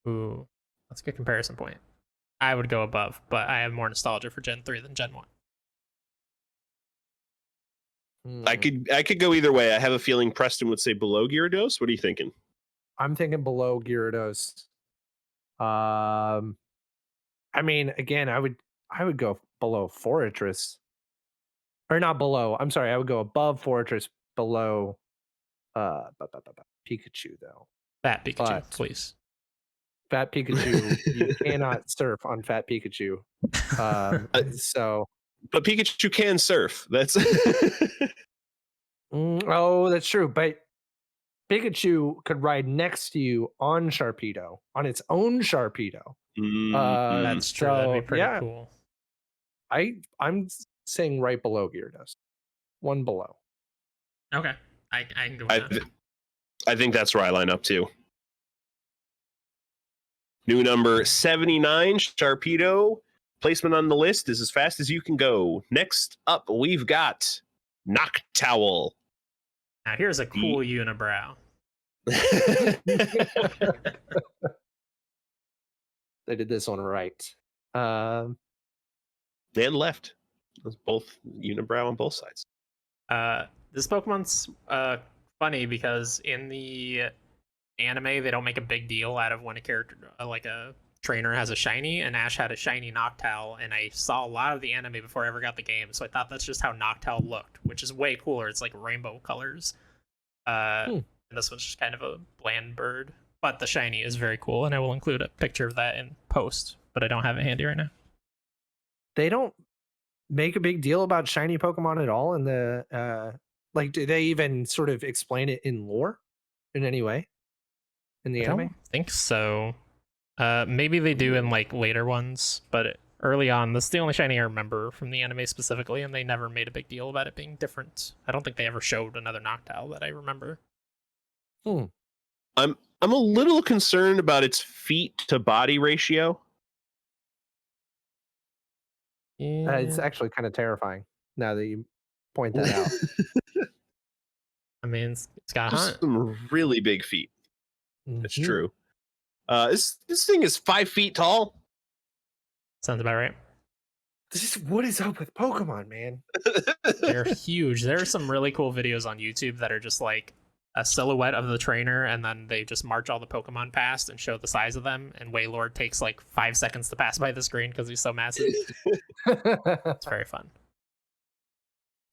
Speaker 1: Ooh, that's a good comparison point. I would go above, but I have more nostalgia for Gen 3 than Gen 1.
Speaker 2: I could go either way. I have a feeling Preston would say below Gyarados. What are you thinking?
Speaker 3: I'm thinking below Gyarados. I mean, again, I would go below Fortress, or not below. I'm sorry, I would go above Fortress, below Pikachu though.
Speaker 1: Fat Pikachu,
Speaker 3: But-
Speaker 1: please.
Speaker 3: Fat Pikachu, you cannot surf on Fat Pikachu. So
Speaker 2: But Pikachu can surf. That's
Speaker 3: oh, that's true. But Pikachu could ride next to you on Sharpedo, on its own Sharpedo.
Speaker 1: That's true. That'd be
Speaker 3: So,
Speaker 1: pretty
Speaker 3: yeah.
Speaker 1: cool.
Speaker 3: I'm saying right below Gyarados. One below.
Speaker 1: Okay, I can go with
Speaker 2: I,
Speaker 1: that.
Speaker 2: th- I think that's where I line up too. New number 79, Sharpedo. Placement on the list is as fast as you can go. Next up, we've got Noctowl.
Speaker 1: Now here's a cool unibrow.
Speaker 3: They did this one right.
Speaker 2: They had left. It was both unibrow on both sides.
Speaker 1: This Pokemon's funny because in the anime they don't make a big deal out of when a character like a trainer has a shiny, and Ash had a shiny Noctowl, and I saw a lot of the anime before I ever got the game, so I thought that's just how Noctowl looked, which is way cooler. It's like rainbow colors. And this one's just kind of a bland bird, but the shiny is very cool, and I will include a picture of that in post, but I don't have it handy right now.
Speaker 3: They don't make a big deal about shiny Pokemon at all in the like, do they even sort of explain it in lore in any way in the
Speaker 1: I
Speaker 3: anime?
Speaker 1: don't think so. Maybe they do in like later ones, but early on, this is the only shiny I remember from the anime specifically, and they never made a big deal about it being different. I don't think they ever showed another Noctowl that I remember.
Speaker 2: I'm a little concerned about its feet to body ratio.
Speaker 1: Yeah.
Speaker 3: It's actually kind of terrifying now that you point that out.
Speaker 1: I mean, it's got
Speaker 2: Just
Speaker 1: hunt.
Speaker 2: some really big feet. It's
Speaker 3: Mhm.
Speaker 2: true. This thing is 5 feet tall.
Speaker 1: Sounds about right.
Speaker 3: What is up with Pokemon, man?
Speaker 1: They're huge. There are some really cool videos on YouTube that are just like a silhouette of the trainer, and then they just march all the Pokemon past and show the size of them. And Waylord takes like 5 seconds to pass by the screen because he's so massive. It's very fun.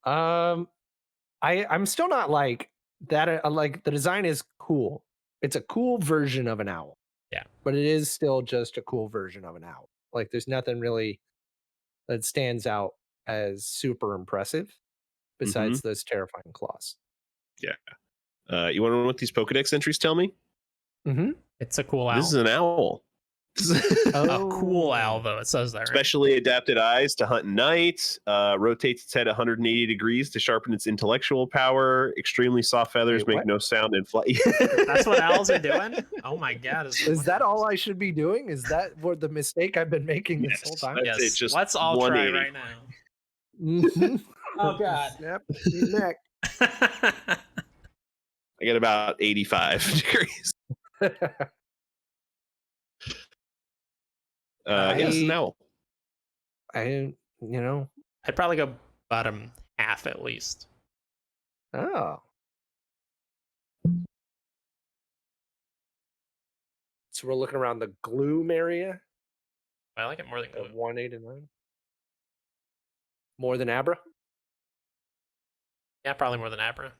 Speaker 3: I'm still not like that. Like, the design is cool. It's a cool version of an owl.
Speaker 1: Yeah.
Speaker 3: But it is still just a cool version of an owl. Like, there's nothing really that stands out as super impressive besides those terrifying claws.
Speaker 2: You want to know what these Pokedex entries tell me?
Speaker 3: Mm-hmm.
Speaker 1: It's a cool owl.
Speaker 2: This is an owl.
Speaker 1: A cool owl, though. It says that, right?
Speaker 2: Specially adapted eyes to hunt and night. Rotates its head 180 degrees to sharpen its intellectual power. Extremely soft feathers
Speaker 3: Wait,
Speaker 2: make
Speaker 3: what?
Speaker 2: no sound and fly.
Speaker 1: That's what owls are doing? Oh my god.
Speaker 3: Is that all I should be doing? Is that what the mistake I've been making this whole
Speaker 2: Yes,
Speaker 3: time?
Speaker 2: that's it, just
Speaker 1: Let's all try
Speaker 2: 180.
Speaker 1: right now.
Speaker 3: Mhm.
Speaker 1: Oh god.
Speaker 3: Snap your neck.
Speaker 2: I get about 85 degrees. Yes, an owl.
Speaker 3: I
Speaker 1: I'd probably go bottom half at least.
Speaker 3: Oh. So we're looking around the gloom area
Speaker 1: I like it more than
Speaker 3: at
Speaker 1: glue.
Speaker 3: 189. More than Abra?
Speaker 1: Yeah, probably more than Abra.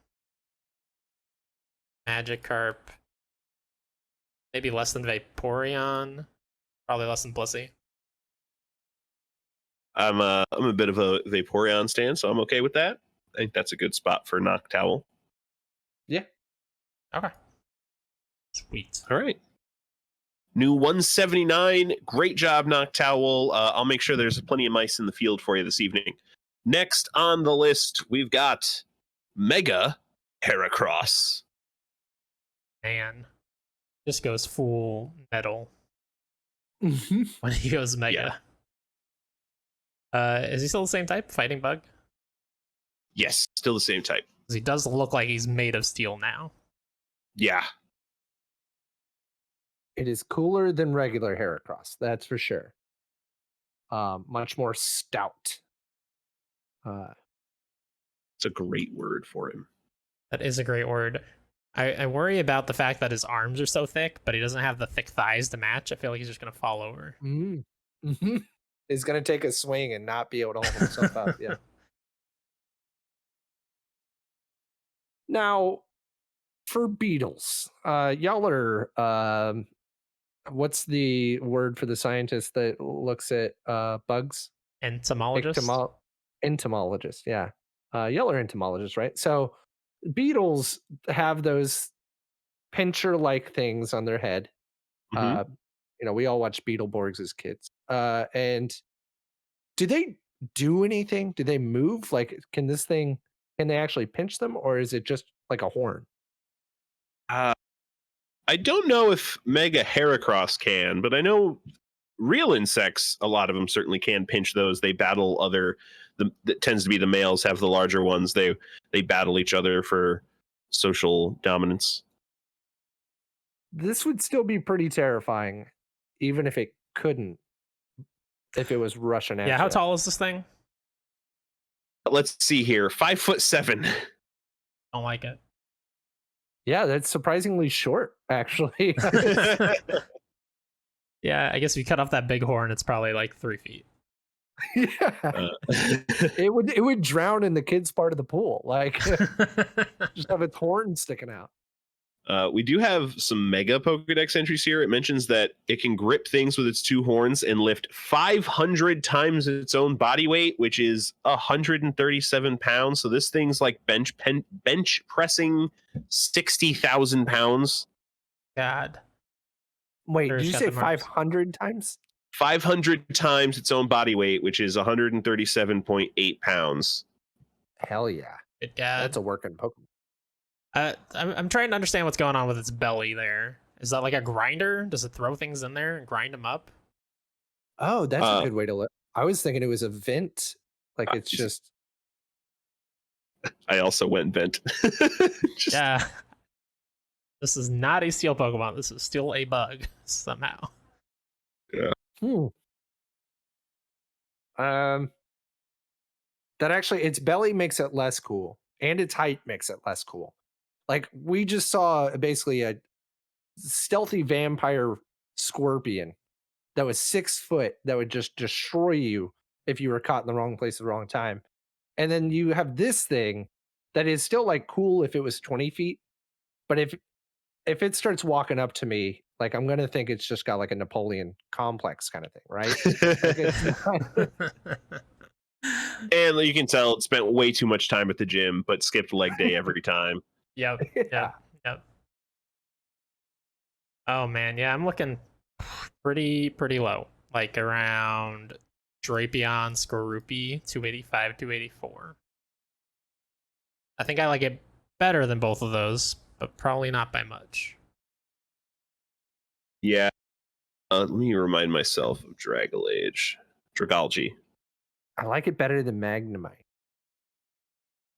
Speaker 1: Magikarp. Maybe less than Vaporeon. Probably less than Blissey.
Speaker 2: I'm a bit of a Vaporeon stan, so I'm okay with that. I think that's a good spot for Noctowl.
Speaker 1: Okay. Sweet.
Speaker 2: All right. New 179. Great job, Noctowl. I'll make sure there's plenty of mice in the field for you this evening. Next on the list, we've got Mega Heracross.
Speaker 1: Man. Just goes full metal
Speaker 3: Mhm.
Speaker 1: when he goes Mega. Is he still the same type? Fighting Bug?
Speaker 2: Yes, still the same type.
Speaker 1: 'Cause he does look like he's made of steel now.
Speaker 2: Yeah.
Speaker 3: It is cooler than regular Heracross, that's for sure. Much more stout.
Speaker 2: It's a great word for him.
Speaker 1: That is a great word. I worry about the fact that his arms are so thick, but he doesn't have the thick thighs to match. I feel like he's just going to fall over.
Speaker 3: Mm-hmm. He's gonna take a swing and not be able to hold himself up. Yeah. Now, for Beatles, y'all are what's the word for the scientist that looks at bugs?
Speaker 1: Entomologist.
Speaker 3: Entomologist, yeah. Y'all are entomologists, right? So beetles have those pincher-like things on their head.
Speaker 2: Mhm.
Speaker 3: We all watched Beetleborgs as kids. And do they do anything? Do they move? Like, can they actually pinch them, or is it just like a horn?
Speaker 2: Uh, I don't know if Mega Heracross can, but I know real insects, a lot of them certainly can pinch those. They battle that tends to be the males have the larger ones. They battle each other for social dominance.
Speaker 3: This would still be pretty terrifying, even if it couldn't, if it was rushing at
Speaker 1: Yeah, how
Speaker 3: you.
Speaker 1: tall is this thing?
Speaker 2: Let's see here. 5'7".
Speaker 1: Don't like it.
Speaker 3: Yeah, that's surprisingly short, actually.
Speaker 1: Yeah, I guess if you cut off that big horn, it's probably like 3 feet.
Speaker 3: Yeah. It would drown in the kids' part of the pool. Like, just have its horn sticking out.
Speaker 2: We do have some Mega Pokedex entries here. It mentions that it can grip things with its two horns and lift 500 times its own body weight, which is 137 pounds. So this thing's like bench pressing 60,000 pounds.
Speaker 1: God.
Speaker 3: Wait,
Speaker 1: Sure,
Speaker 3: did
Speaker 1: it's
Speaker 3: you
Speaker 1: got
Speaker 3: say
Speaker 1: the marks.
Speaker 3: 500 times?
Speaker 2: 500 times its own body weight, which is 137.8 pounds.
Speaker 3: Hell yeah.
Speaker 1: Good God.
Speaker 3: That's a working Pokemon.
Speaker 1: I'm trying to understand what's going on with its belly there. Is that like a grinder? Does it throw things in there and grind them up?
Speaker 3: Oh, that's a good way to look. I was thinking it was a vent. Like, it's just.
Speaker 2: I also went vent.
Speaker 1: Yeah. This is not a steel Pokemon. This is still a bug somehow.
Speaker 3: That actually, its belly makes it less cool, and its height makes it less cool. Like, we just saw basically a stealthy vampire scorpion that was 6 foot that would just destroy you if you were caught in the wrong place at the wrong time. And then you have this thing that is still like cool if it was 20 feet, but if it starts walking up to me, like, I'm gonna think it's just got like a Napoleon complex kind of thing, right? Like, it's not.
Speaker 2: And you can tell it spent way too much time at the gym, but skipped leg day every time.
Speaker 1: Yep.
Speaker 3: Yeah.
Speaker 1: Yep. Oh man, yeah, I'm looking pretty low. Like around Drapion, Skorupi, 285, 284. I think I like it better than both of those, but probably not by much.
Speaker 2: Yeah. Let me remind myself of Dragalge.
Speaker 3: I like it better than Magnemite.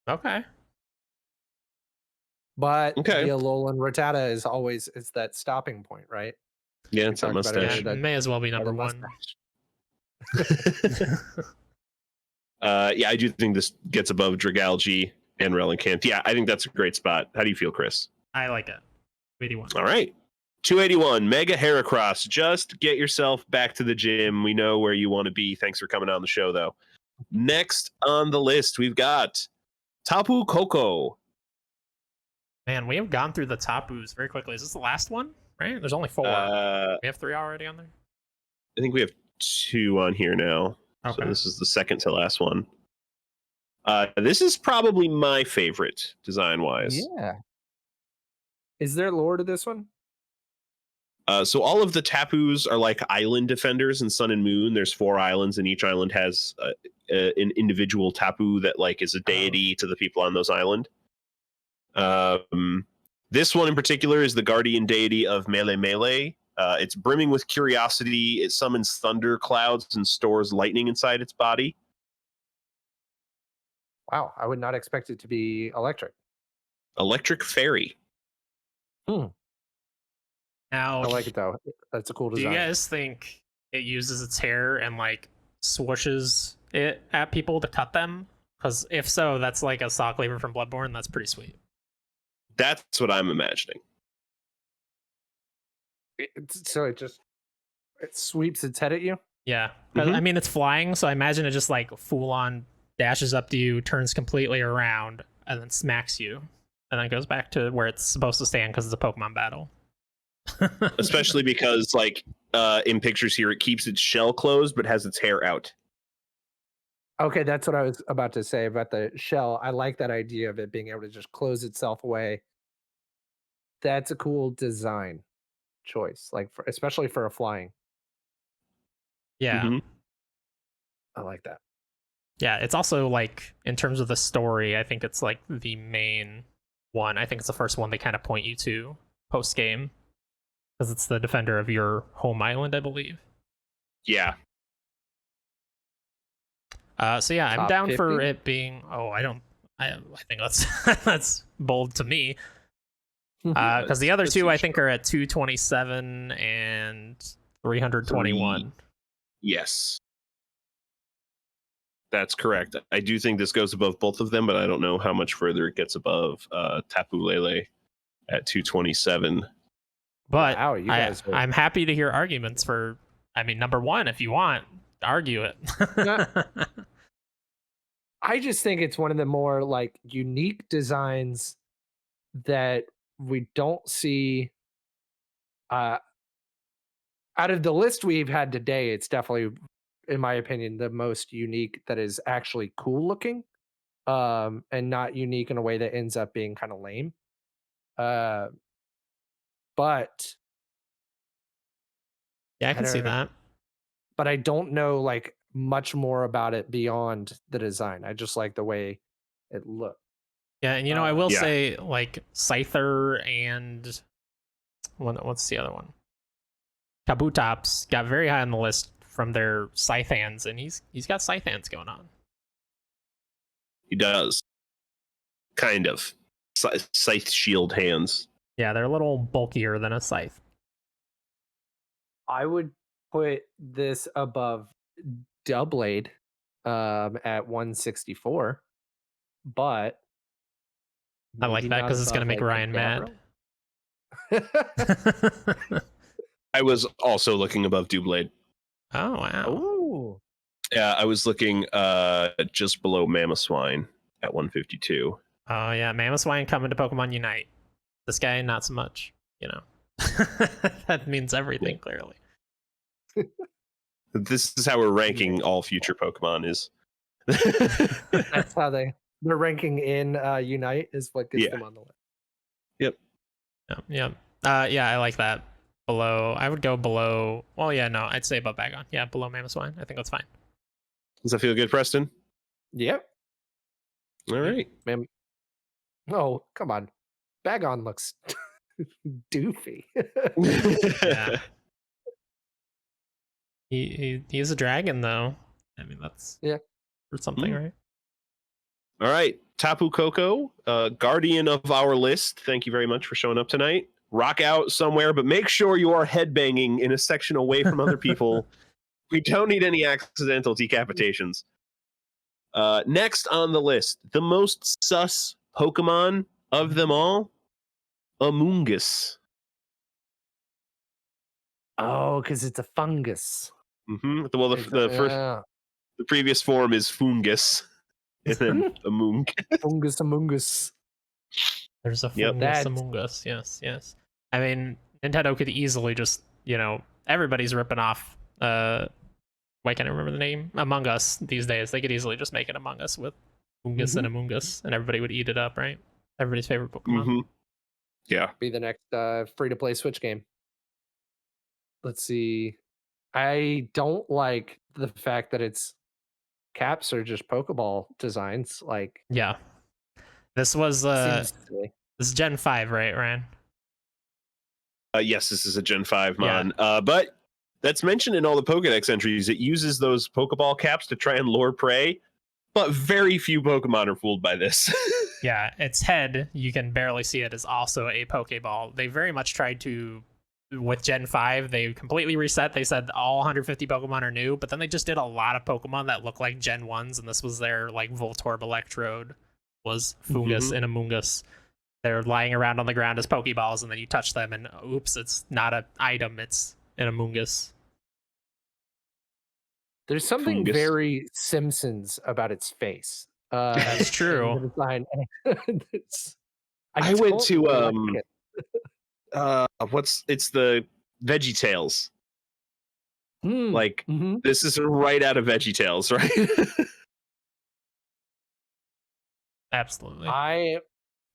Speaker 1: Okay.
Speaker 3: But
Speaker 2: Okay.
Speaker 3: the Alolan Rattata is that stopping point, right?
Speaker 2: Yeah, it's that
Speaker 3: talked about it
Speaker 2: mustache.
Speaker 1: Yeah, may as well be number one.
Speaker 2: Yeah, I do think this gets above Dragalge and Relicanth. Yeah, I think that's a great spot. How do you feel, Chris?
Speaker 1: I like it. 81.
Speaker 2: All right. 281, Mega Heracross. Just get yourself back to the gym. We know where you want to be. Thanks for coming on the show, though. Next on the list, we've got Tapu Koko.
Speaker 1: Man, we have gone through the Tapus very quickly. Is this the last one? Right? There's only 4. We have 3 already on there?
Speaker 2: I think we have 2 on here now.
Speaker 1: Okay.
Speaker 2: So this is the second to last one. This is probably my favorite design-wise.
Speaker 3: Yeah. Is there lore to this one?
Speaker 2: So all of the Tapus are like island defenders in Sun and Moon. There's 4 islands, and each island has an individual Tapu that like is a deity to the people on those islands. This one in particular is the guardian deity of Mele Mele. It's brimming with curiosity. It summons thunder clouds and stores lightning inside its body.
Speaker 3: Wow, I would not expect it to be electric.
Speaker 2: Electric fairy.
Speaker 1: Now,
Speaker 3: I like it though. That's a cool
Speaker 1: do
Speaker 3: design.
Speaker 1: you guys think it uses its hair and like swooshes it at people to cut them? Because if so, that's like a sock lever from Bloodborne. That's pretty sweet.
Speaker 2: That's what I'm imagining.
Speaker 3: So it sweeps its head at you?
Speaker 1: Yeah. I mean, it's flying, so I imagine it just like full on dashes up to you, turns completely around, and then smacks you. and then goes back to where it's supposed to stand because it's a Pokemon battle.
Speaker 2: Especially because, like, in pictures here, it keeps its shell closed but has its hair out.
Speaker 3: Okay, that's what I was about to say about the shell. I like that idea of it being able to just close itself away. That's a cool design choice, like especially for a flying.
Speaker 1: Yeah.
Speaker 2: Mhm.
Speaker 3: I like that.
Speaker 1: Yeah, it's also like in terms of the story, I think it's like the main one. I think it's the first one they kind of point you to post game because it's the defender of your home island, I believe.
Speaker 2: Yeah.
Speaker 1: So yeah, I'm
Speaker 3: Top
Speaker 1: down
Speaker 3: 50?
Speaker 1: for it being. Oh, I think that's that's bold to me. Because the other
Speaker 2: That's
Speaker 1: two I
Speaker 2: huge.
Speaker 1: think are at 227 and 321.
Speaker 2: Yes. That's correct. I do think this goes above both of them, but I don't know how much further it gets above Tapu Lele at 227.
Speaker 1: But
Speaker 3: Wow, you guys are
Speaker 1: I'm happy to hear arguments for. I mean, number one, if you want, argue it.
Speaker 3: I just think it's one of the more like unique designs that we don't see out of the list we've had today. It's definitely, in my opinion, the most unique that is actually cool looking, and not unique in a way that ends up being kind of lame. But
Speaker 1: Yeah, I
Speaker 3: I
Speaker 1: can see
Speaker 3: don't
Speaker 1: that.
Speaker 3: but I don't know like much more about it beyond the design. I just like the way it looked.
Speaker 1: Yeah, and I will
Speaker 2: Yeah.
Speaker 1: say like Scyther and what's the other one? Kabutops got very high on the list from their scythe hands, and he's got scythe hands going on.
Speaker 2: He does. Kind of. Scythe shield hands.
Speaker 1: Yeah, they're a little bulkier than a scythe.
Speaker 3: I would put this above Doublade at 164, but
Speaker 1: I like
Speaker 3: maybe
Speaker 1: that
Speaker 3: not
Speaker 1: because it's gonna
Speaker 3: above
Speaker 1: make
Speaker 3: like
Speaker 1: Ryan
Speaker 3: a
Speaker 1: mad.
Speaker 3: Gabbro.
Speaker 2: I was also looking above Doublade.
Speaker 1: Oh wow.
Speaker 3: Ooh.
Speaker 2: Yeah, I was looking just below Mamoswine at 152.
Speaker 1: Oh yeah, Mamoswine coming to Pokemon Unite. This guy, not so much. That means everything clearly.
Speaker 2: This is how we're ranking all future Pokemon is.
Speaker 3: That's how they're ranking in Unite is what gets
Speaker 2: Yeah.
Speaker 3: them on the list.
Speaker 2: Yep.
Speaker 1: Yeah. Yeah, I like that. Below, I would go below. Well, yeah, no, I'd say above Bagon. Yeah, below Mamoswine. I think that's fine.
Speaker 2: Does that feel good, Preston?
Speaker 3: Yep.
Speaker 2: All right.
Speaker 3: Man. Oh, come on. Bagon looks doofy.
Speaker 1: Yeah. He's a dragon though. I mean, that's for something, right?
Speaker 2: All right. Tapu Koko, guardian of our list. Thank you very much for showing up tonight. Rock out somewhere, but make sure you are headbanging in a section away from other people. We don't need any accidental decapitations. Next on the list, the most sus Pokemon of them all, Amoonguss.
Speaker 3: Oh, because it's a fungus.
Speaker 2: Mm-hmm. Well, the previous form is Fungus, and then Amoong.
Speaker 3: Fungus Among Us.
Speaker 1: There's a
Speaker 2: Yep.
Speaker 1: fungus among us. Yes. I mean, Nintendo could easily just, everybody's ripping off. Why can't I remember the name? Among Us these days. They could easily just make it Among Us with Fungus and Among Us, and everybody would eat it up, right? Everybody's favorite Pokemon.
Speaker 2: Mm-hmm. Yeah.
Speaker 3: Be the next free-to-play Switch game. Let's see. I don't like the fact that its caps are just Pokeball designs. Like,
Speaker 1: Yeah. This was
Speaker 3: seems silly.
Speaker 1: this is Gen 5, right, Ryan?
Speaker 2: Yes, this is a Gen 5 mon. But that's mentioned in all the Pokedex entries. It uses those Pokeball caps to try and lure prey, but very few Pokemon are fooled by this.
Speaker 1: Yeah, its head, you can barely see it, is also a Pokeball. They very much tried to, with Gen 5, they completely reset. They said all 150 Pokemon are new, but then they just did a lot of Pokemon that look like Gen 1s, and this was their, like, Voltorb Electrode was Fungus and Amoonguss. They're lying around on the ground as Pokeballs, and then you touch them, and oops, it's not an item, it's an Amoonguss.
Speaker 3: There's something
Speaker 2: Fungus.
Speaker 3: very Simpsons about its face.
Speaker 1: That's true.
Speaker 3: The design.
Speaker 2: I went
Speaker 3: don't
Speaker 2: to
Speaker 3: like it.
Speaker 2: it's the Veggie Tales. Like
Speaker 3: Mhm.
Speaker 2: this is right out of Veggie Tales, right?
Speaker 1: Absolutely.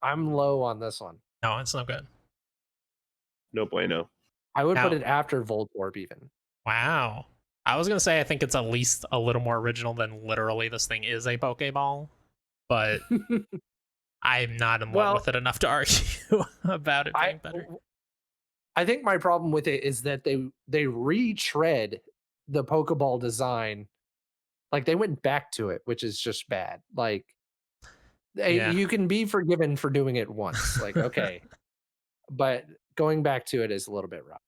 Speaker 3: I'm low on this one.
Speaker 1: No, it's no good.
Speaker 2: No bueno.
Speaker 3: I would put
Speaker 1: Now-
Speaker 3: it after Voltorb even.
Speaker 1: Wow. I was gonna say I think it's at least a little more original than literally this thing is a Pokeball, but I'm not in love
Speaker 3: Well,
Speaker 1: with it enough to argue about it
Speaker 3: I
Speaker 1: being better.
Speaker 3: I think my problem with it is that they retread the Pokeball design. Like they went back to it, which is just bad. Like
Speaker 1: Yeah.
Speaker 3: you can be forgiven for doing it once. Like okay, but going back to it is a little bit rough.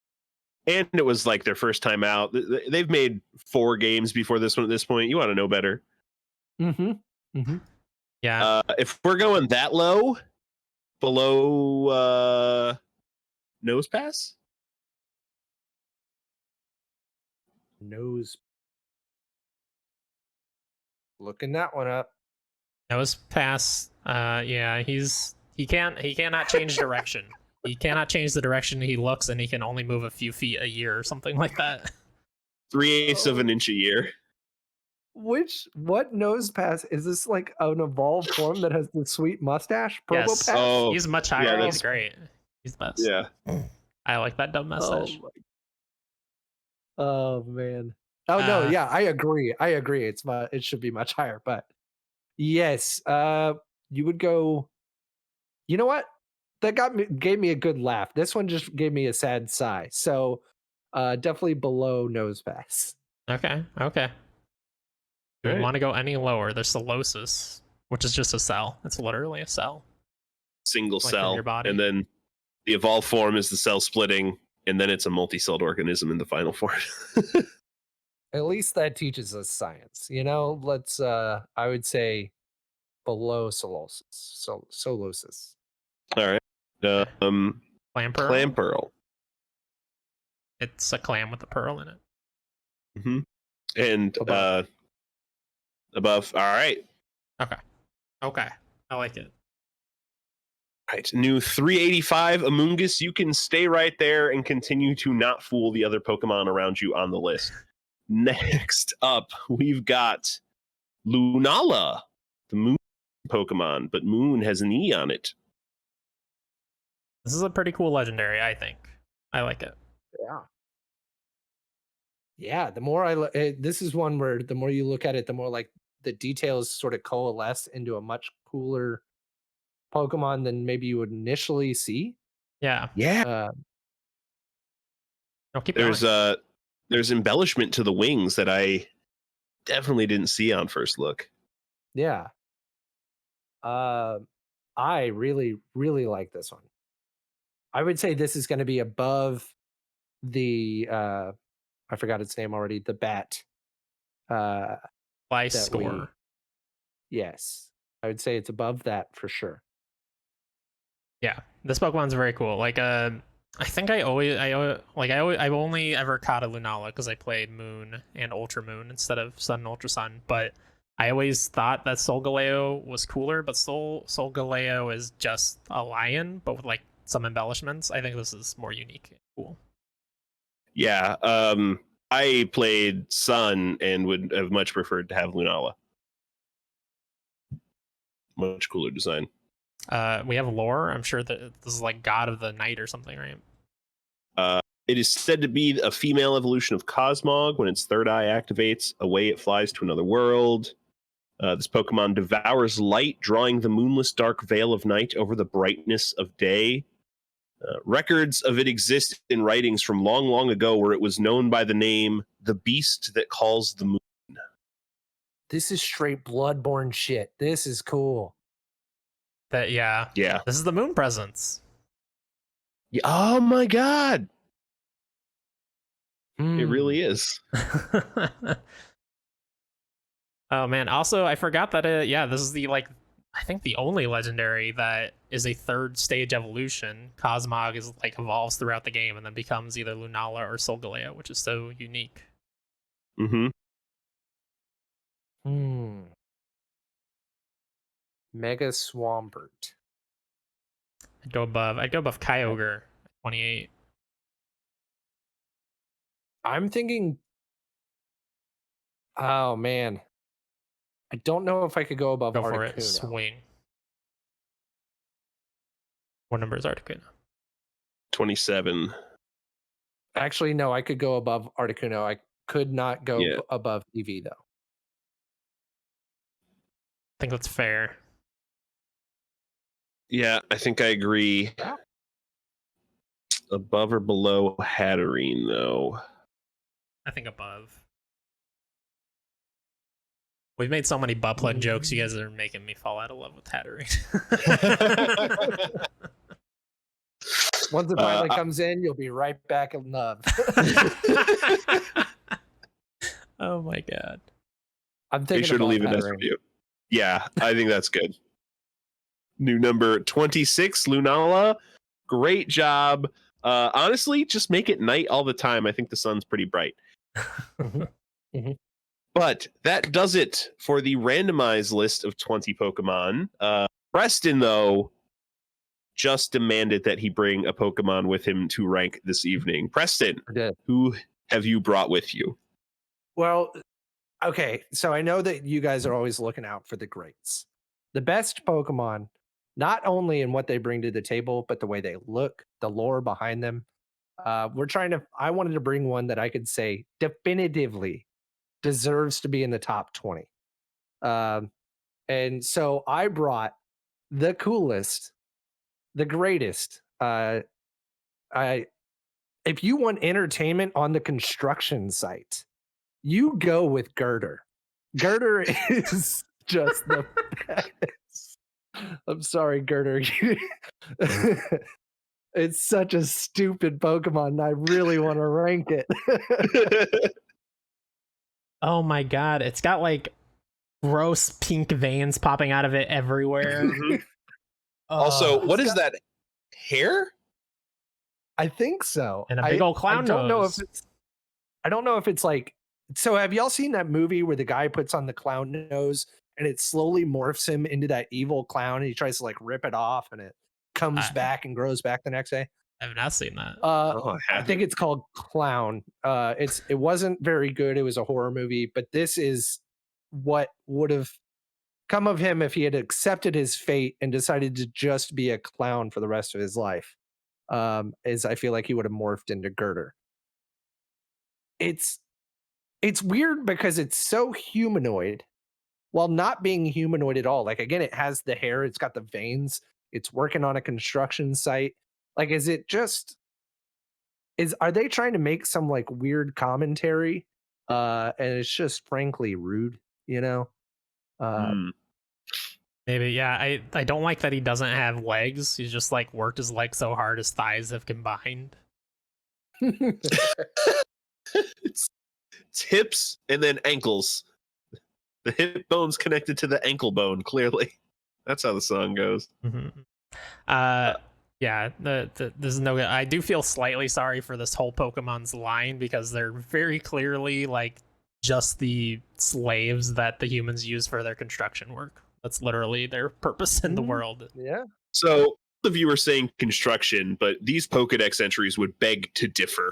Speaker 2: And it was like their first time out. They've made 4 games before this one at this point. You want to know better.
Speaker 3: Mm-hmm. Mm-hmm.
Speaker 1: Yeah.
Speaker 2: If we're going that low, below Nose Pass?
Speaker 3: Nose. Looking that one up.
Speaker 1: That was pass. Yeah, he cannot change direction. He cannot change the direction he looks, and he can only move a few feet a year or something like that.
Speaker 2: 3/8 of an inch a year.
Speaker 3: What nose pass is this? Like an evolved form that has the sweet mustache? Probopass?
Speaker 1: Yes.
Speaker 2: Oh,
Speaker 1: He's much higher.
Speaker 2: yeah,
Speaker 1: He's
Speaker 2: that's
Speaker 1: great. He's the best.
Speaker 2: yeah.
Speaker 1: I like that dumb mustache.
Speaker 3: Oh man. Oh no,
Speaker 1: Uh,
Speaker 3: yeah, I agree. It should be much higher, but yes, you would go. You know what? That gave me a good laugh. This one just gave me a sad sigh. So, definitely below nose pass.
Speaker 1: Okay. Okay. Do we
Speaker 2: Right.
Speaker 1: want to go any lower? There's Solosis, which is just a cell. It's literally a cell.
Speaker 2: Single
Speaker 1: Like in
Speaker 2: cell.
Speaker 1: your body.
Speaker 2: And then the evolved form is the cell splitting, and then it's a multi-celled organism in the final form.
Speaker 3: At least that teaches us science. You know, let's I would say below solosis. Solosis.
Speaker 2: All right.
Speaker 1: Clam pearl.
Speaker 2: Clam Pearl.
Speaker 1: It's a clam with a pearl in it.
Speaker 2: Mm-hmm. And
Speaker 3: Above.
Speaker 2: above. All right.
Speaker 1: Okay. Okay. I like it.
Speaker 2: Right. New 385 Amoonguss. You can stay right there and continue to not fool the other Pokemon around you on the list. Next up, we've got Lunala, the moon Pokemon, but moon has an E on it.
Speaker 1: This is a pretty cool legendary, I think. I like it.
Speaker 3: Yeah. Yeah, the more this is one where the more you look at it, the more like the details sort of coalesce into a much cooler Pokemon than maybe you would initially see.
Speaker 1: Yeah.
Speaker 2: Yeah.
Speaker 1: No, keep
Speaker 2: There's
Speaker 1: going.
Speaker 2: there's embellishment to the wings that I definitely didn't see on first look.
Speaker 3: Yeah. I really, really like this one. I would say this is going to be above the I forgot its name already, the bat.
Speaker 1: By
Speaker 3: that we-
Speaker 1: score.
Speaker 3: Yes. I would say it's above that for sure.
Speaker 1: Yeah. This Pokemon's very cool. Like I've only ever caught a Lunala because I played Moon and Ultra Moon instead of Sun and Ultra Sun, but I always thought that Solgaleo was cooler, but Solgaleo is just a lion, but with like some embellishments. I think this is more unique and cool.
Speaker 2: Yeah. I played Sun and would have much preferred to have Lunala. Much cooler design.
Speaker 1: We have lore. I'm sure that this is like God of the Night or something, right?
Speaker 2: It is said to be a female evolution of Cosmog. When its third eye activates, away it flies to another world. This Pokemon devours light, drawing the moonless dark veil of night over the brightness of day. Records of it exist in writings from long, long ago where it was known by the name the beast that calls the moon.
Speaker 3: This is straight bloodborne shit. This is cool.
Speaker 1: Yeah. This is the Moon presence.
Speaker 2: Yeah. Oh my god. It
Speaker 3: Hmm.
Speaker 2: really is.
Speaker 1: Oh man, also I forgot that this is the I think the only legendary that is a third stage evolution. Cosmog is evolves throughout the game and then becomes either Lunala or Solgaleo, which is so unique.
Speaker 2: Mm-hmm.
Speaker 3: Mega Swampert.
Speaker 1: I'd go above Kyogre, 28.
Speaker 3: I'm thinking. Oh man, I don't know if I could go above
Speaker 1: Go for it.
Speaker 3: Articuno.
Speaker 1: Swing. What number is Articuno?
Speaker 2: 27.
Speaker 3: Actually, no, I could go above Articuno. I could not go
Speaker 2: Yeah.
Speaker 3: above EV though.
Speaker 1: I think that's fair.
Speaker 2: Yeah, I think I agree. Above or below Hatterene, though?
Speaker 1: I think above. We've made so many butt plug jokes. You guys are making me fall out of love with Hatterene.
Speaker 3: Once it finally comes in, you'll be right back in love.
Speaker 1: Oh my god.
Speaker 3: I'm thinking
Speaker 2: Make sure to leave a nice review. Yeah, I think that's good. New number 26, Lunala. Great job. Honestly, just make it night all the time. I think the sun's pretty bright. But that does it for the randomized list of 20 Pokemon. Preston, though, just demanded that he bring a Pokemon with him to rank this evening. Preston, who have you brought with you?
Speaker 3: Well, okay, so I know that you guys are always looking out for the greats. The best Pokemon, not only in what they bring to the table, but the way they look, the lore behind them. I wanted to bring one that I could say definitively deserves to be in the top 20. And so I brought the coolest, the greatest. If you want entertainment on the construction site, you go with Girder. Girder is just the best. I'm sorry, Girder. It's such a stupid Pokemon, and I really want to rank it.
Speaker 1: Oh my god, it's got like gross pink veins popping out of it everywhere.
Speaker 2: Also, what is that? Hair?
Speaker 3: I think so.
Speaker 1: And a big old clown nose.
Speaker 3: I don't know if it's like. So, have y'all seen that movie where the guy puts on the clown nose and it slowly morphs him into that evil clown, and he tries to like rip it off, and it comes back and grows back the next day?
Speaker 1: I have not seen that.
Speaker 3: I think it's called Clown. It wasn't very good. It was a horror movie, but this is what would have come of him if he had accepted his fate and decided to just be a clown for the rest of his life. Is I feel like he would have morphed into Girder. It's weird because it's so humanoid while not being humanoid at all. Like, again, it has the hair, it's got the veins, it's working on a construction site. Like, are they trying to make some like weird commentary? And it's just frankly rude, you know?
Speaker 1: Maybe, yeah. I don't like that he doesn't have legs. He's just like worked his legs so hard his thighs have combined.
Speaker 2: It's hips and then ankles. The hip bone's connected to the ankle bone, clearly. That's how the song goes.
Speaker 1: Yeah, this is no good. I do feel slightly sorry for this whole Pokemon's line because they're very clearly like just the slaves that the humans use for their construction work. That's literally their purpose in the world.
Speaker 3: Yeah.
Speaker 2: So of you are saying construction, but these Pokedex entries would beg to differ.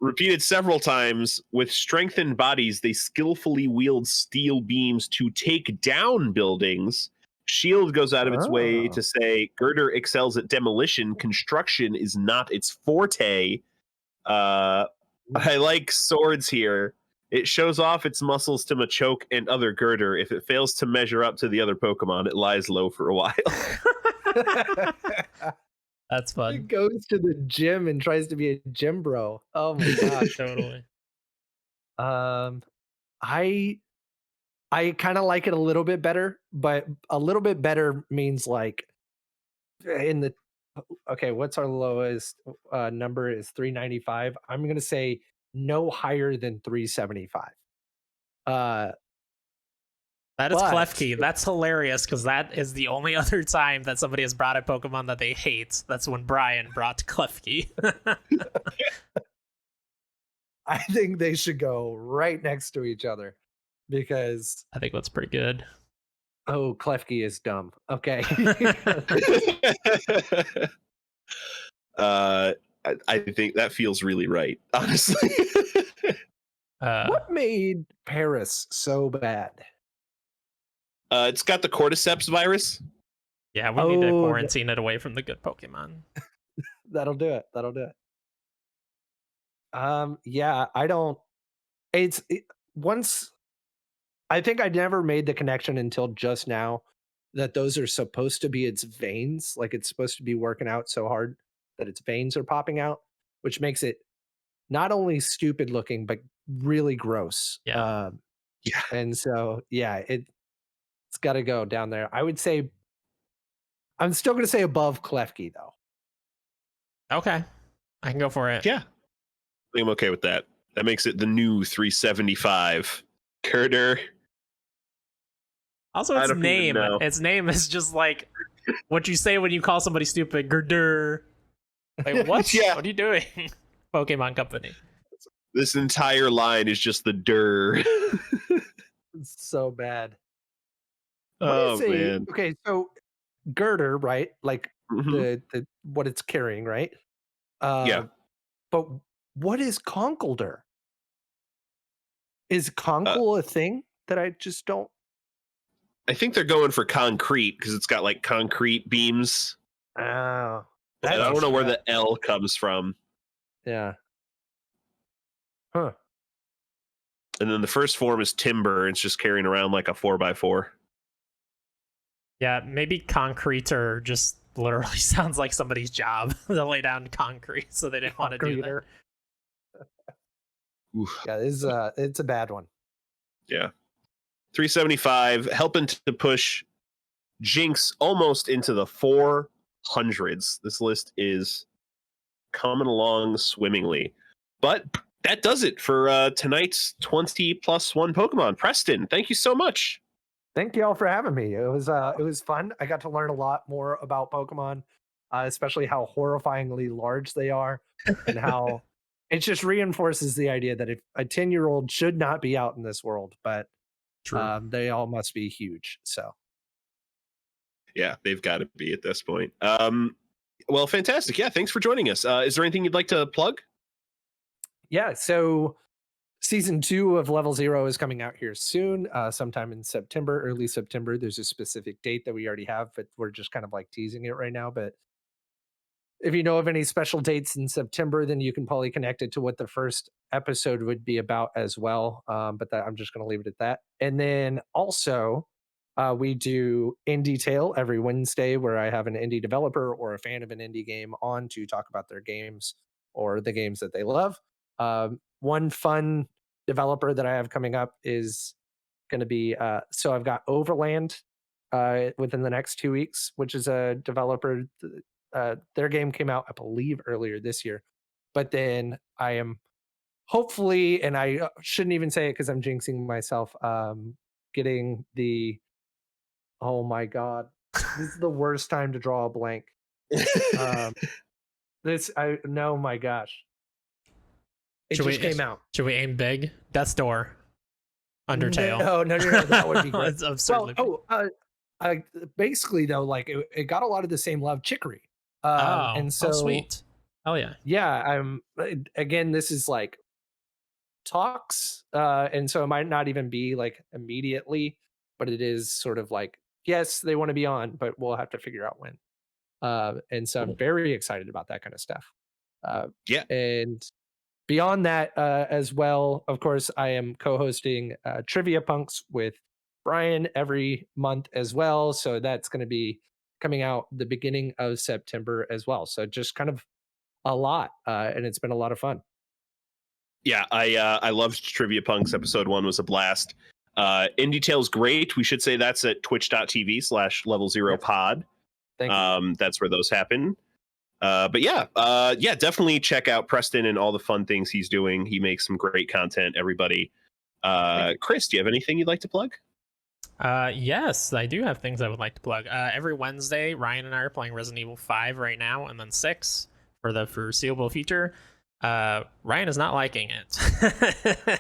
Speaker 2: Repeated several times, with strengthened bodies, they skillfully wield steel beams to take down buildings. Shield goes out of its way to say Girder excels at demolition. Construction is not its forte. I like swords here. It shows off its muscles to Machoke and other Girder. If it fails to measure up to the other Pokemon, it lies low for a while.
Speaker 1: That's fun.
Speaker 3: He goes to the gym and tries to be a gym bro. Oh my gosh.
Speaker 1: Totally.
Speaker 3: I kind of like it a little bit better, but a little bit better means like what's our lowest number is 395. I'm going to say no higher than 375.
Speaker 1: That is Klefki. That's hilarious because that is the only other time that somebody has brought a Pokemon that they hate. That's when Brian brought Klefki.
Speaker 3: I think they should go right next to each other because
Speaker 1: I think that's pretty good.
Speaker 3: Oh, Klefki is dumb. Okay.
Speaker 2: uh, I think that feels really right, honestly.
Speaker 3: What made Paris so bad?
Speaker 2: It's got the cordyceps virus.
Speaker 1: Yeah, we need to
Speaker 3: Oh,
Speaker 1: quarantine it away from the good Pokemon.
Speaker 3: that'll do it. That'll do it. Yeah, I don't. Once I think I never made the connection until just now that those are supposed to be its veins. Like it's supposed to be working out so hard that its veins are popping out, which makes it not only stupid looking but really gross.
Speaker 1: Yeah.
Speaker 2: Yeah.
Speaker 3: And so yeah, it's got to go down there. I would say I'm still going to say above Klefki though.
Speaker 1: Okay. I can go for it.
Speaker 2: Yeah. I'm okay with that. That makes it the new 375. Kurder.
Speaker 1: Also,
Speaker 2: I
Speaker 1: its
Speaker 2: don't even
Speaker 1: name.
Speaker 2: know.
Speaker 1: Its name is just like what you say when you call somebody stupid. Gerder. Like, what?
Speaker 2: Yeah.
Speaker 1: What are you doing? Pokemon Company.
Speaker 2: This entire line is just the dir.
Speaker 3: It's so bad.
Speaker 2: Oh, man.
Speaker 3: Okay, so girder, right? Like
Speaker 2: Mhm.
Speaker 3: the what it's carrying, right?
Speaker 2: Yeah.
Speaker 3: But what is conkeldurr? Is
Speaker 2: Uh,
Speaker 3: conkle a thing that I just don't?
Speaker 2: I think they're going for concrete because it's got like concrete beams.
Speaker 3: Oh,
Speaker 2: I
Speaker 3: that's
Speaker 2: don't know where
Speaker 3: a
Speaker 2: the L comes from.
Speaker 3: yeah. Huh.
Speaker 2: And then the first form is timber. It's just carrying around like a 4x4.
Speaker 1: Yeah, maybe concrete or just literally sounds like somebody's job to lay down concrete, so they didn't want to do that.
Speaker 3: Concreter.
Speaker 2: Oof.
Speaker 3: Yeah, it's a bad one.
Speaker 2: Yeah. 375, helping to push Jinx almost into the 400s. This list is coming along swimmingly. But that does it for tonight's 20+1 Pokemon. Preston, thank you so much.
Speaker 3: Thank you all for having me. It was fun. I got to learn a lot more about Pokemon, especially how horrifyingly large they are, and how it just reinforces the idea that if a 10-year-old should not be out in this world, but
Speaker 1: True.
Speaker 3: they all must be huge. So
Speaker 2: Yeah, they've got to be at this point. Well, fantastic. Yeah, thanks for joining us. Is there anything you'd like to plug?
Speaker 3: yeah, so season 2 of Level Zero is coming out here soon, sometime in September, early September. There's a specific date that we already have, but we're just kind of like teasing it right now. But if you know of any special dates in September, then you can probably connect it to what the first episode would be about as well. I'm just going to leave it at that. And then also, we do Indie Tale every Wednesday, where I have an indie developer or a fan of an indie game on to talk about their games or the games that they love. One fun developer that I have coming up is going to be so I've got Overland within the next 2 weeks, which is a developer. Their game came out, I believe, earlier this year. But then I am hopefully, and I shouldn't even say it because I'm jinxing myself, getting the. Oh my God. This is the worst time to draw a blank. No, my gosh. It just came out.
Speaker 1: Should we aim big? Death's Door. Undertale.
Speaker 3: No, that would be great.
Speaker 1: It's absurdly
Speaker 3: basically though, like it got a lot of the same love, Chicory. And so
Speaker 1: sweet. Oh yeah.
Speaker 3: Yeah, again, this is like talks, and so it might not even be like immediately, but it is sort of like, yes, they want to be on, but we'll have to figure out when. And so I'm very excited about that kind of stuff.
Speaker 2: Yeah.
Speaker 3: And beyond that, as well, of course, I am co-hosting Trivia Punks with Brian every month as well. So that's going to be coming out the beginning of September as well. So just kind of a lot, and it's been a lot of fun.
Speaker 2: Yeah, I loved Trivia Punks. Episode 1 was a blast. Indie Tale's great. We should say that's at twitch.tv/level zero pod.
Speaker 3: Thank you.
Speaker 2: That's where those happen. But yeah, definitely check out Preston and all the fun things he's doing. He makes some great content, everybody. Chris, do you have anything you'd like to plug?
Speaker 1: Yes, I do have things I would like to plug. Every Wednesday, Ryan and I are playing Resident Evil 5 right now, and then 6 for the foreseeable future. Ryan is not liking it.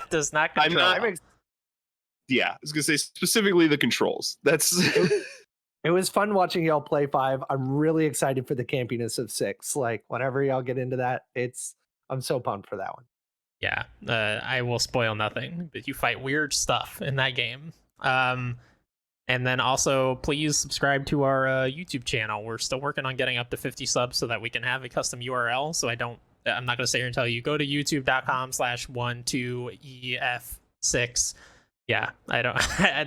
Speaker 1: Does not control.
Speaker 2: Yeah, I was gonna say specifically the controls. That's
Speaker 3: It was fun watching y'all play 5. I'm really excited for the campiness of 6. Like whenever y'all get into that, I'm so pumped for that one.
Speaker 1: Yeah, I will spoil nothing, but you fight weird stuff in that game. And then also, please subscribe to our YouTube channel. We're still working on getting up to 50 subs so that we can have a custom URL. So I'm not going to sit here and tell you, go to youtube.com/12EF6. Yeah, I don't,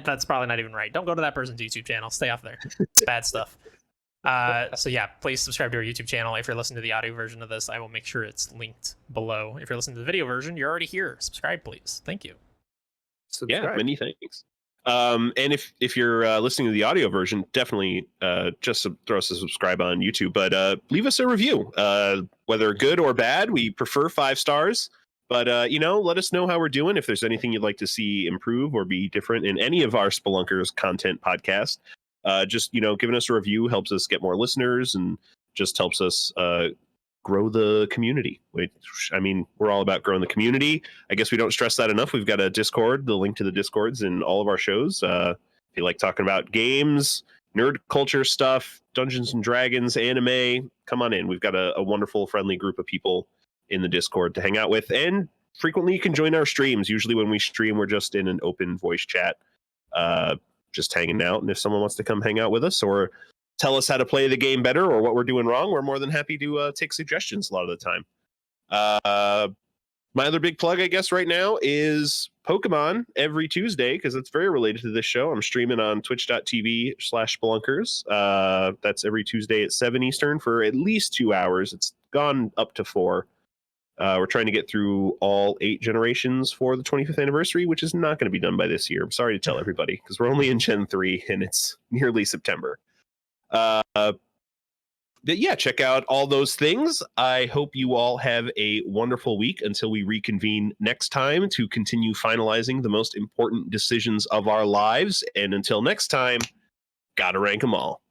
Speaker 1: that's probably not even right. Don't go to that person's YouTube channel. Stay off there. It's bad stuff. So yeah, please subscribe to our YouTube channel. If you're listening to the audio version of this, I will make sure it's linked below. If you're listening to the video version, you're already here. Subscribe, please. Thank you.
Speaker 3: Subscribe.
Speaker 2: Yeah, many thanks. And if you're listening to the audio version, definitely just throw us a subscribe on YouTube. But leave us a review, whether good or bad. We prefer 5 stars. But let us know how we're doing. If there's anything you'd like to see improve or be different in any of our Spelunkers content podcast, just giving us a review helps us get more listeners and just helps us grow the community. I mean, we're all about growing the community. I guess we don't stress that enough. We've got a Discord, the link to the Discords in all of our shows. If you like talking about games, nerd culture stuff, Dungeons and Dragons, anime, come on in. We've got a wonderful, friendly group of people in the Discord to hang out with. And frequently you can join our streams. Usually when we stream, we're just in an open voice chat, just hanging out. And if someone wants to come hang out with us or tell us how to play the game better or what we're doing wrong, we're more than happy to take suggestions a lot of the time. My other big plug, I guess, right now is Pokemon every Tuesday, because it's very related to this show. I'm streaming on twitch.tv/spelunkers. That's every Tuesday at 7 Eastern for at least 2 hours. It's gone up to 4. We're trying to get through all 8 generations for the 25th anniversary, which is not going to be done by this year. I'm sorry to tell everybody, because we're only in Gen 3 and it's nearly September. But yeah, check out all those things. I hope you all have a wonderful week until we reconvene next time to continue finalizing the most important decisions of our lives. And until next time, gotta rank 'em all.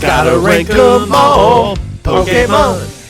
Speaker 4: Gotta rank 'em all, Pokemon.